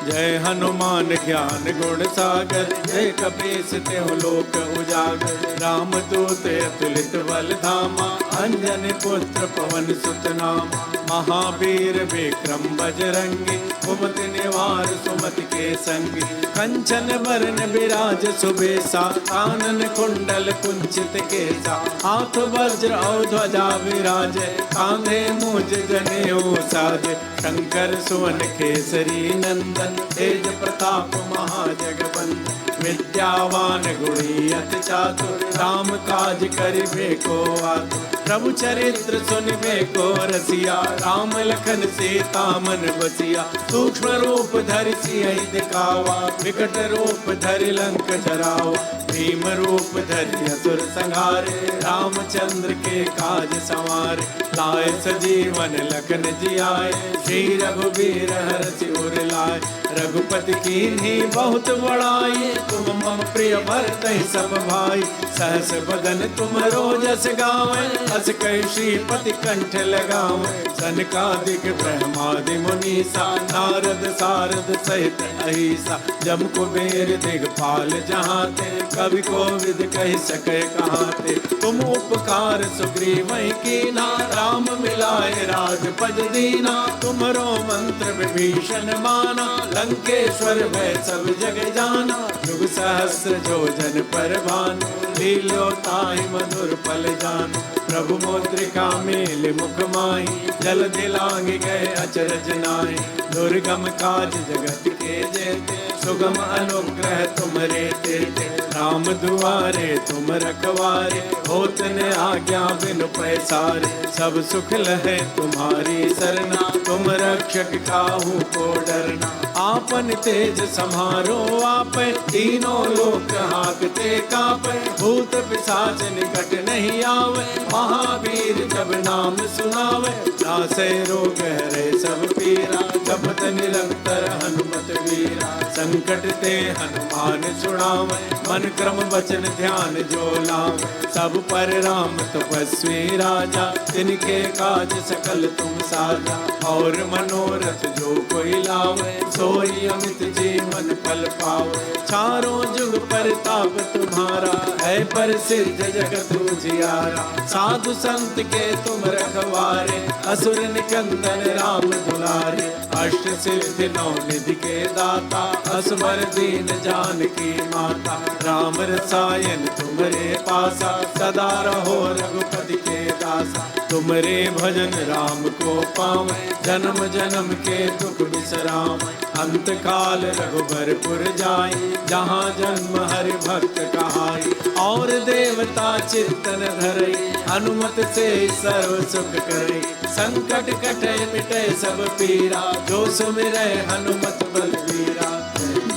जय हनुमान ज्ञान गुण सागर, जय कपीस तेहु लोक उजागर। राम दूत अतुलित बल धामा, अंजनी पुत्र पवन सुत नामा। महावीर विक्रम बजरंगी, कुमति निवार सुमति के संगी। कंचन बरन बिराज सुबेसा, कानन कुंडल कुंचित केसा। हाथ वज्र और ध्वजा विराजे, कांधे मूज जनेऊ साजे। शंकर सुवन केसरी नंदन, तेज प्रताप महाजगवंदन। विद्यावान गुणी अति चातुर, राम काज करिबे को आतुर। प्रभु चरित्र सुनिबे को रसिया, राम लखन सीता मन बसिया। सूक्ष्म रूप धरि सियहि दिखावा, विकट रूप धरि लंक जरावा। भीम रूप धरि असुर संहारे, रामचंद्र के काज संवारे। लाए सजीवन लखन जियाए, श्री रघुबीर हरषि उर लाए। रघुपति कीन्ही बहुत बड़ाई, तुम मम प्रिय भरतहि सब भाई। सहस बदन तुम रोजस गावै, अस कहि श्रीपति कंठ लगावै। सनकादिक ब्रह्मादि मुनीसा, नारद सारद सहित अहिसा। जम कुबेर दिगपाल जहाते, कवि कोविद कहि सकै कहाते। तुम उपकार सुग्रीवहि कीना, राम मिलाए राजपद दीना। तुमरो मंत्र विभीषण माना, लंकेश्वर भय सब जग जाना। युग सहस्र जोजन पर भानु, लील्यो ताहि मधुर फल जानु। प्रभु मुद्रिका मेल मुख माहि, जल दिलांग गए अचरज नाहि। दुर्गम काज जगत के जेते, सुगम अनुग्रह तुमरे तेते। राम दुआरे तुम रखवारे, होत न आज्ञा बिनु पैसारे। सब सुख लहे तुम्हारी सरना, तुम रक्षक काहू को डरना। आपन तेज समारो आपै, तीनों लोक हाकते कापै। भूत पिशाच निकट नहीं आवे, महावीर जब नाम सुनावे। नासै रोग हरै सब पीरा, जपत निरंतर हनुमत वीरा। संकट ते हनुमान छुड़ावे, मन क्रम वचन ध्यान जो लावे। सब पर राम तपस्वी राजा, तिनके काज सकल तुम साजा। और मनोरथ जो कोई लावे, सो होई अमित जीवन फल पावे। चारों जुग परताप तुम्हारा, है प्रसिद्ध जगत उजियारा। साधु संत के तुम रखवारे, असुर निकंदन राम दुलारे। अष्ट सिद्धि नौ निधि के दाता, असवर दीन जानकी माता। राम रसायन तुमरे पासा, सदा रहो रघुपति के दासा। तुमरे भजन राम को पावे, जन्म जन्म के दुख बिसरावे। अंत काल रघुबरपुर जाई, जहाँ जन्म हरि भक्त कहाई। और देवता चित्तन धरई, हनुमत से सर्व सुख करे। संकट कटे मिटे सब पीरा, जो सुमिरै हनुमत बलबीरा।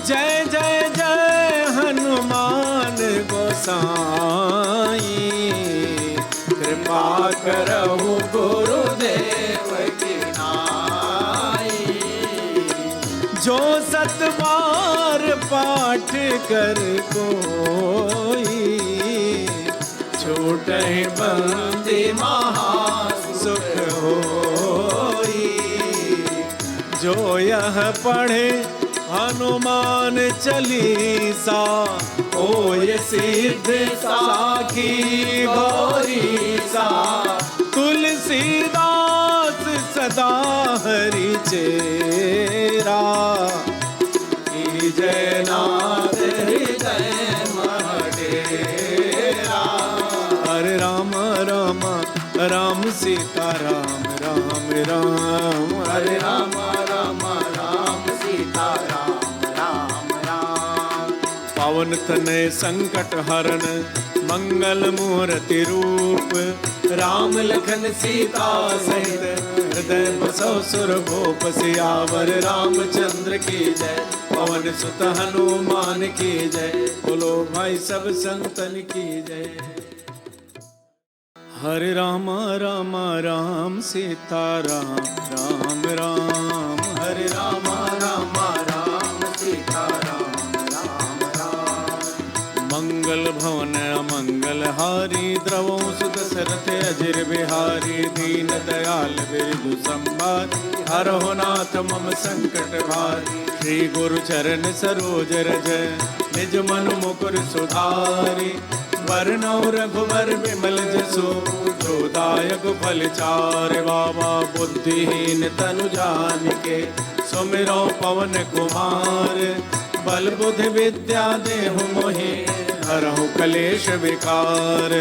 जय जय जय हनुमान गोसाई, कृपा करहु गुरुदेव की नाई। जो सत बार पाठ कर कोई, छूटहि बंदी महा सुख होई। जो यह पढ़े हनुमान चालीसा, होय सिद्ध साखी गौरी सा। तुलसीदास सदा हरि चेरा, जय नाथ हृदय महडेरा। हरे राम राम राम सीता राम राम राम। हरे राम राम राम सीता राम राम राम। पवन तनय संकट हरण, मंगल मूर्ति रूप। राम लखन सीता सहित, हृदय बसौ सुर भूप। सियावर रामचंद्र की जय, पवन सुत हनुमान की जय। बोलो भाई सब संतन की जय। हरे राम राम राम सीता राम राम राम। हरे राम राम राम सीता राम राम राम। मंगल भवन अमंगल हारी, द्रवौ सुदशरथ अजिर बिहारी। दीन दयाल बिरधु संभारी, हरहु नाथ मम संकट भारी। श्री गुरु चरण सरोज रज, निज मन मुकुर सुधारी। वरनौ रघुवर विमल जसु, जो दायक फल चार। बाबा बुद्धिहीन तनु जानिके, सुमिरौ पवन कुमार। बल बुद्धि विद्या देहु मोहि, हरहु कलेश विकार।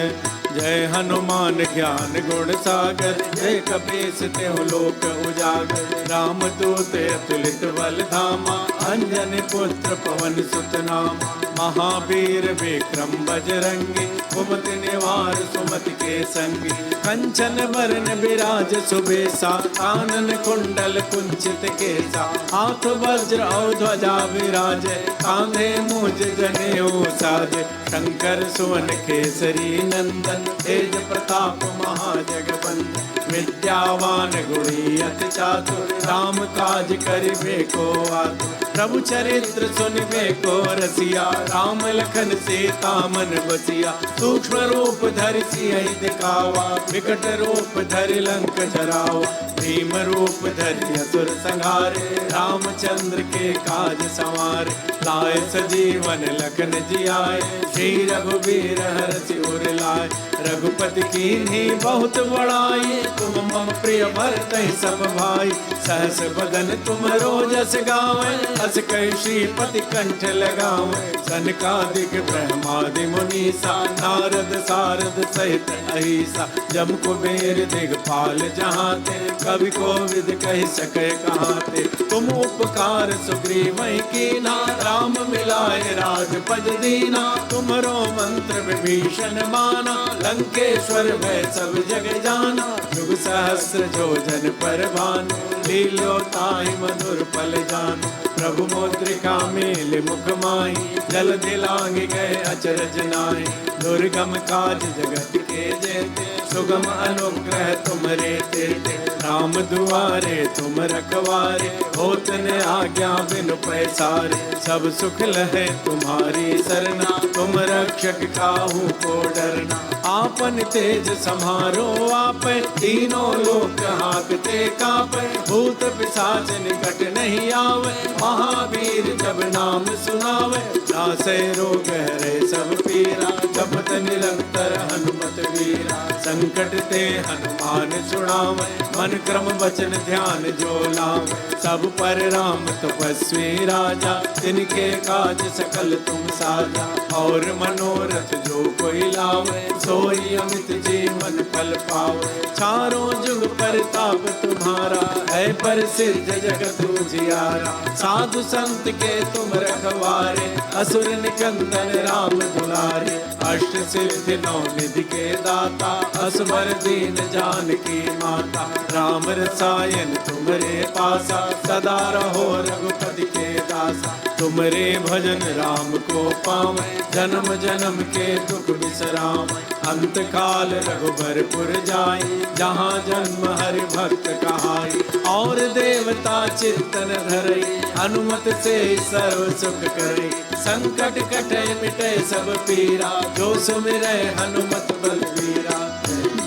जय हनुमान ज्ञान गुण सागर, जय कपीस तेहु लोक उजागर। राम दूत अतुलित बल धामा, अंजनी पुत्र पवन सुत नामा। महावीर विक्रम बजरंगी, कुमति निवार सुमति के संगी। कंचन बरन बिराज सुबेसा, कानन कुंडल कुंचित केसा। हाथ वज्र और ध्वजा विराजे, कांधे मूज जनेऊ साजे। शंकर सुवन केसरी नंदन, तेज प्रताप महाजगबंदन। विद्यावान गुणी अति चातुर, राम काज करिबे को आतुर। प्रभु चरित्र सुनिबे को रसिया, राम लखन सीता मन बसिया। सूक्ष्म रूप धरि सियहि दिखावा, विकट रूप धरि लंक जरावा। भीम रूप धरि असुर संहारे, रामचंद्र के काज संवारे। लाए सजीवन लखन जियाए, श्री रघुवीर हरषि उर लाए। रघुपति कीन्ही बहुत बड़ाई, तुम मम प्रिय भरतहि सब भाई। सहस बदन तुमरो जस गावै, अस कहि श्रीपति कंठ लगावै। सनकादिक ब्रह्मादि मुनीसा, नारद सारद सहित अहिसा। जम कुबेर दिगपाल जहाते, कवि कोविद कहि सकै कहाते। तुम उपकार सुग्रीवहि कीना, राम मिलाए राजपद दीना। तुमरो मंत्र विभीषण माना, लंकेश्वर भय सब जग जाना। युग सहस्र जोजन पर भानु, लील्यो ताहि मधुर पल जानु। प्रभु मुद्रिका मेल मुख माहि, जल दिलांग गए अचरज नाहि। दुर्गम काज जगत के जेते, सुगम अनुग्रह तुमरे तेते, राम दुआरे तुम रखवारे, होत न आज्ञा बिनु पैसारे, सब सुख लहे तुम्हारी सरना, तुम रक्षक काहू को डरना, आपन तेज समारो आपै, तीनों लोक हाँकते कापै, भूत पिशाच निकट नहीं आवे, महावीर जब नाम सुनावे, नासै रोग हरै सब पीरा, जपत निरंतर हनुमत वीरा, संकट ते हनुमान छुड़ावे, मन क्रम वचन ध्यान जो लावे, सब पर राम तपस्वी राजा, तिनके काज सकल तुम साजा, और मनोरथ जो कोई लावे, सोई अमित जीवन फल पावे, चारों जुग परताप तुम्हारा, है प्रसिद्ध जगत उजियारा, साधु संत के तुम रखवारे, असुर निकंदन राम दुलारे, अष्ट सिद्धि नौ निधि के दाता, असवर दीन जानकी माता, राम रसायन तुमरे पासा, सदा रहो रघुपति के दासा, तुमरे भजन राम को पावे, जन्म जन्म के दुख बिसरावे, अंत काल रघुबरपुर जाई, जहाँ जन्म हरि भक्त कहाई, और देवता चित्तन धरई, हनुमत से सर्व सुख करई, संकट कटे मिटे सब पीरा, जो सुमिरै हनुमत बलवीरा,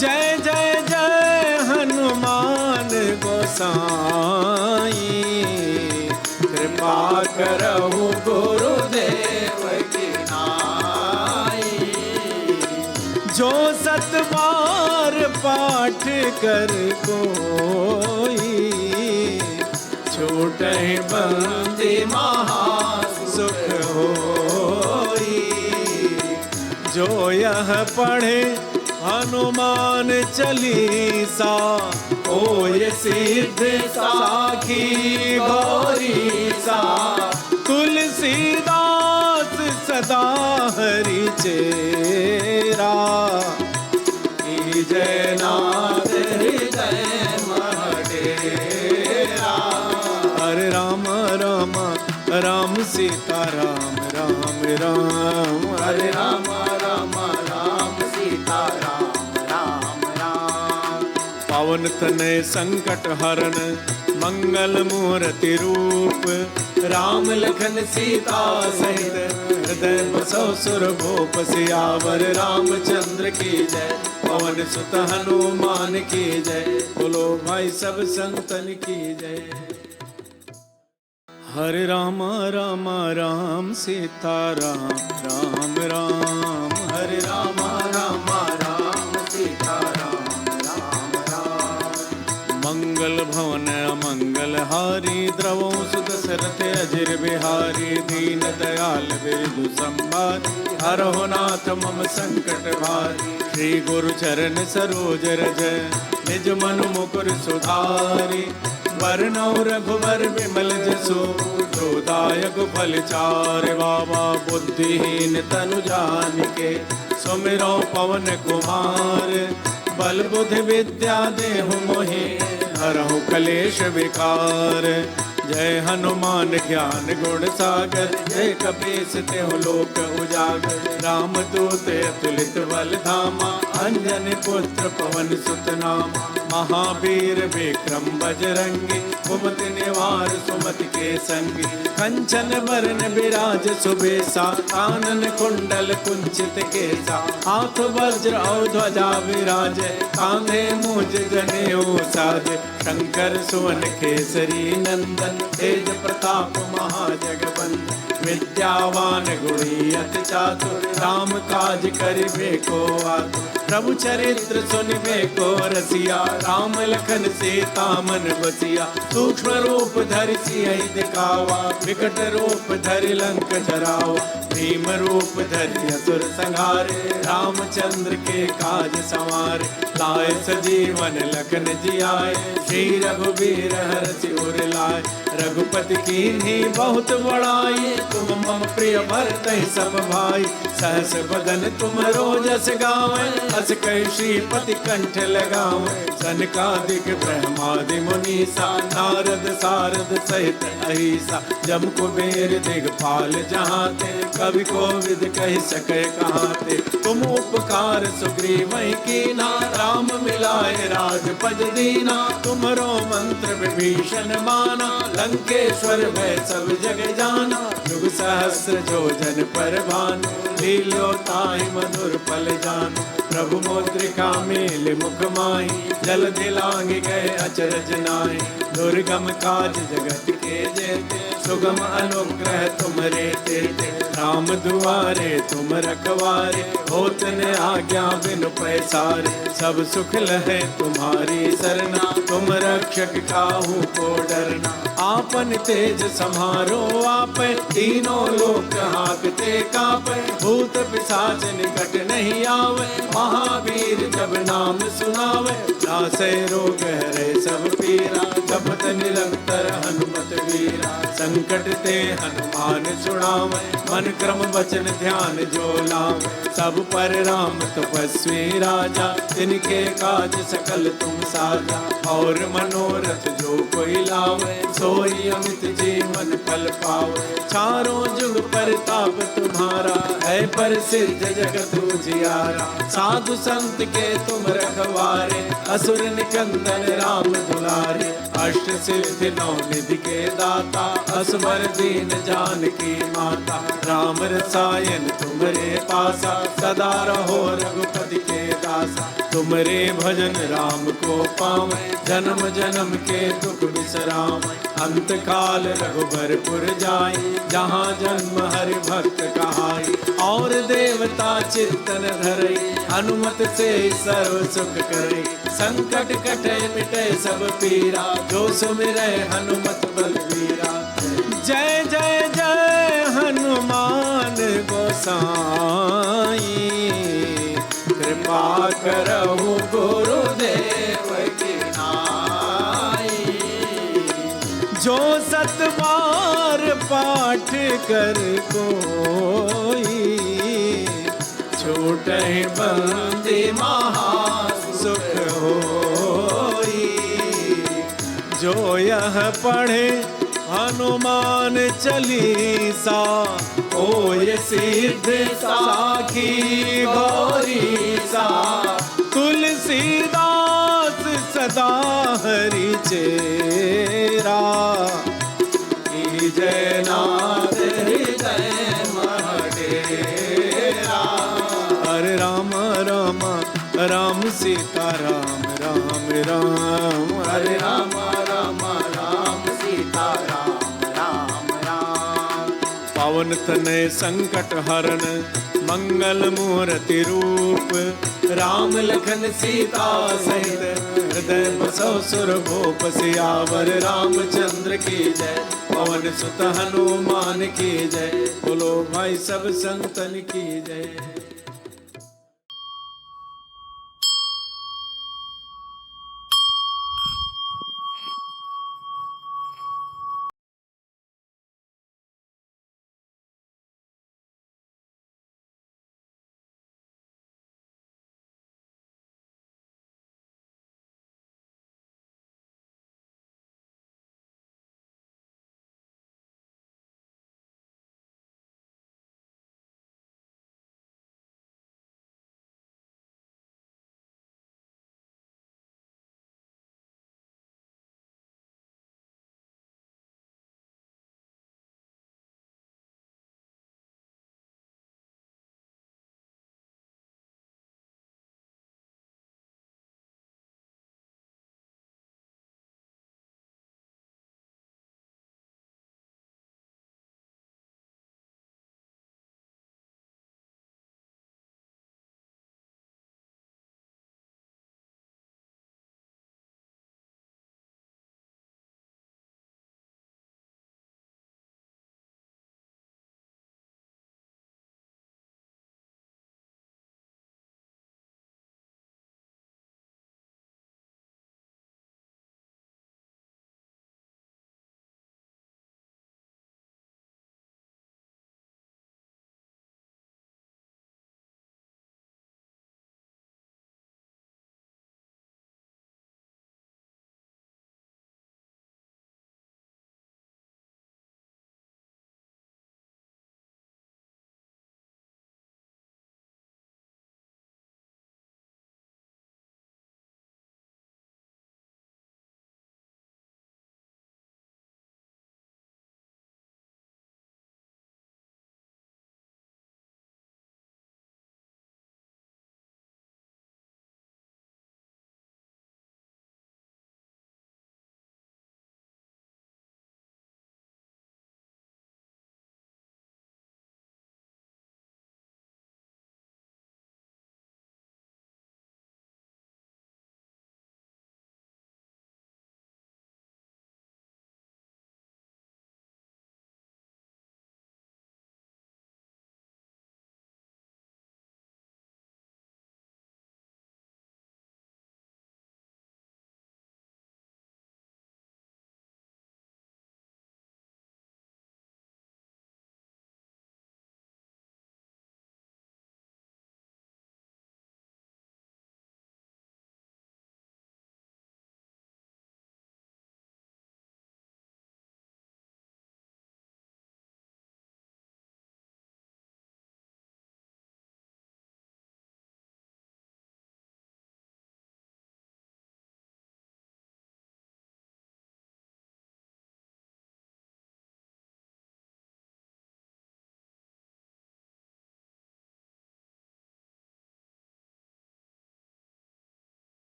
जय जय जय हनुमान गोसाई, कृपा करहु गुरुदेव की नाई, जो सत बार पाठ कर कोई, छूटहि बंदी महा सुख होई, जो यह पढ़े हनुमान चालीसा, ओय सिद्ध साखी गौरी सा, तुलसीदास सदा हरि चेरा, जय नाथ हृदय मन डेरा, हरे राम राम राम सीता राम राम राम, हरे राम राम राम सीता राम राम राम, पवन तनय संकट हरण मंगल मूर्ति रूप, राम लखन सीता सहित हृदय बसो सुर भूप, सियावर रामचंद्र की जय, पवन सुत हनुमान की जय, बोलो भाई सब संतन की जय। हरे राम राम राम सीता राम राम राम, हरे राम राम राम सीता राम राम राम, मंगल भवन अमंगल हारी, द्रवो सुदशरथ अजिर बिहारी, दीन दयाल बिरजु संभारी, हरहु नाथ मम संकट भारी, श्री गुरु चरण सरोज रज, निज मन मुकुर सुधारी, वरनौ रघुवर विमल जसु, जो दायक फल चार, बाबा बुद्धिहीन तनु जानिके, सुमिरो पवन कुमार, बल बुद्धि विद्या देहु मोहि, हरहु कलेश विकार, जय हनुमान ज्ञान गुण सागर, जय कपीस तेहु लोक उजागर, राम दूत अतुलित बल धामा, अंजनी पुत्र पवन सुत नामा, महावीर विक्रम बजरंगी, कुमति निवार सुमति के संगी, कंचन बरन विराज सुबेसा, कानन कुंडल कुंचित केसा, हाथ वज्र और ध्वजा विराजे, कांधे मूज जनेऊ साजे, शंकर सुवन केसरी नंदन, तेज प्रताप महाजगवंदन, विद्यावान गुणी अति चातुर, राम काज करिबे को आतुर, प्रभु चरित्र सुनिबे को रसिया, राम लखन सीता मन बसिया, सूक्ष्म रूप धरि सियहि दिखावा, विकट रूप धरि लंक जरावा, भीम रूप धरि असुर संहारे, रामचंद्र के काज संवारे, लाए सजीवन लखन जियाए, श्री रघुबीर हरषि उर लाए, रघुपति कीन्ही बहुत बड़ाई, तुम मम प्रिय भरतहि सब भाई, सहस बदन तुम रोजस गावें, अस कहि श्रीपति कंठ लगावें, सनकादिक ब्रह्मादि मुनीसा, नारद सारद सहित अहिसा, जम कुबेर दिगपाल जहाँ ते, कवि कोविद कह सके कहाते। तुम उपकार सुग्रीव कीना, राम मिलाए राजपद दीना। तुम्हरो मंत्र विभीषण माना, लंकेश्वर भय सब जग जाना। युग सहस्र जो जन पर भानु, लील्यो ताहि मधुर पल जानु। प्रभु मुद्रिका मेल मुख माही, जल दिलांग गए अचरज नाहि। दुर्गम काज जगत के जेते, सुगम अनुग्रह तुमरे तेते। राम दुआरे तुम रखवारे, होत न आज्ञा बिनु पैसारे। सब सुख लहे तुम्हारी सरना, तुम रक्षक काहू को डरना। आपन तेज समारो आपै, तीनों लोक हाकते कापै। भूत पिशाच निकट नहीं आवे, महावीर जब नाम सुनावे। नासै रोग हरै सब पीरा, जपत निरंतर हनुमत वीरा। संकट ते हनुमान छुड़ावे, मन क्रम वचन ध्यान जो लावे। सब पर राम तपस्वी राजा, तिनके काज सकल तुम साजा। और मनोरथ जो कोई लावे, सोई अमित जीवन फल पावे। चारों जुग परताप तुम्हारा, है प्रसिद्ध जगत उजियारा। साधु संत के तुम रखवारे, असुर निकंदन राम दुलारे। अष्ट सिद्धि नौ निधि के दाता, असवर दीन जानकी माता। राम रसायन तुमरे पासा, सदा रहो रघुपति के दासा। तुमरे भजन राम को पावे, जन्म जन्म के दुख बिसरावे। अंत काल रघुबरपुर जाई, जहाँ जन्म हरि भक्त कहाई। और देवता चित्तन धरई, हनुमत से सर्व सुख करई। संकट कटे मिटे सब पीरा, जो सुमिरै हनुमत बलवीरा। जय जय जय हनुमान गोसाई, कृपा करहु गुरुदेव की नाई। जो सत बार पाठ कर कोई, छूटहि बंदी महासुख होई। जो यह पढ़े हनुमान चालीसा, ओय सिद्ध साखी गौरी सा। तुलसीदास सदा हरि चेरा। जय नाथ हृदय मह डेरा। हरे राम राम राम सीता राम राम राम। हरे राम राम राम सीता राम राम राम। पवन तनय संकट हरण, मंगल मूर्ति रूप। राम लखन सीता सहित, हृदय बसौ सुर भूप। सियावर रामचंद्र की जय, पवन सुत हनुमान की जय। बोलो भाई सब संतन की जय।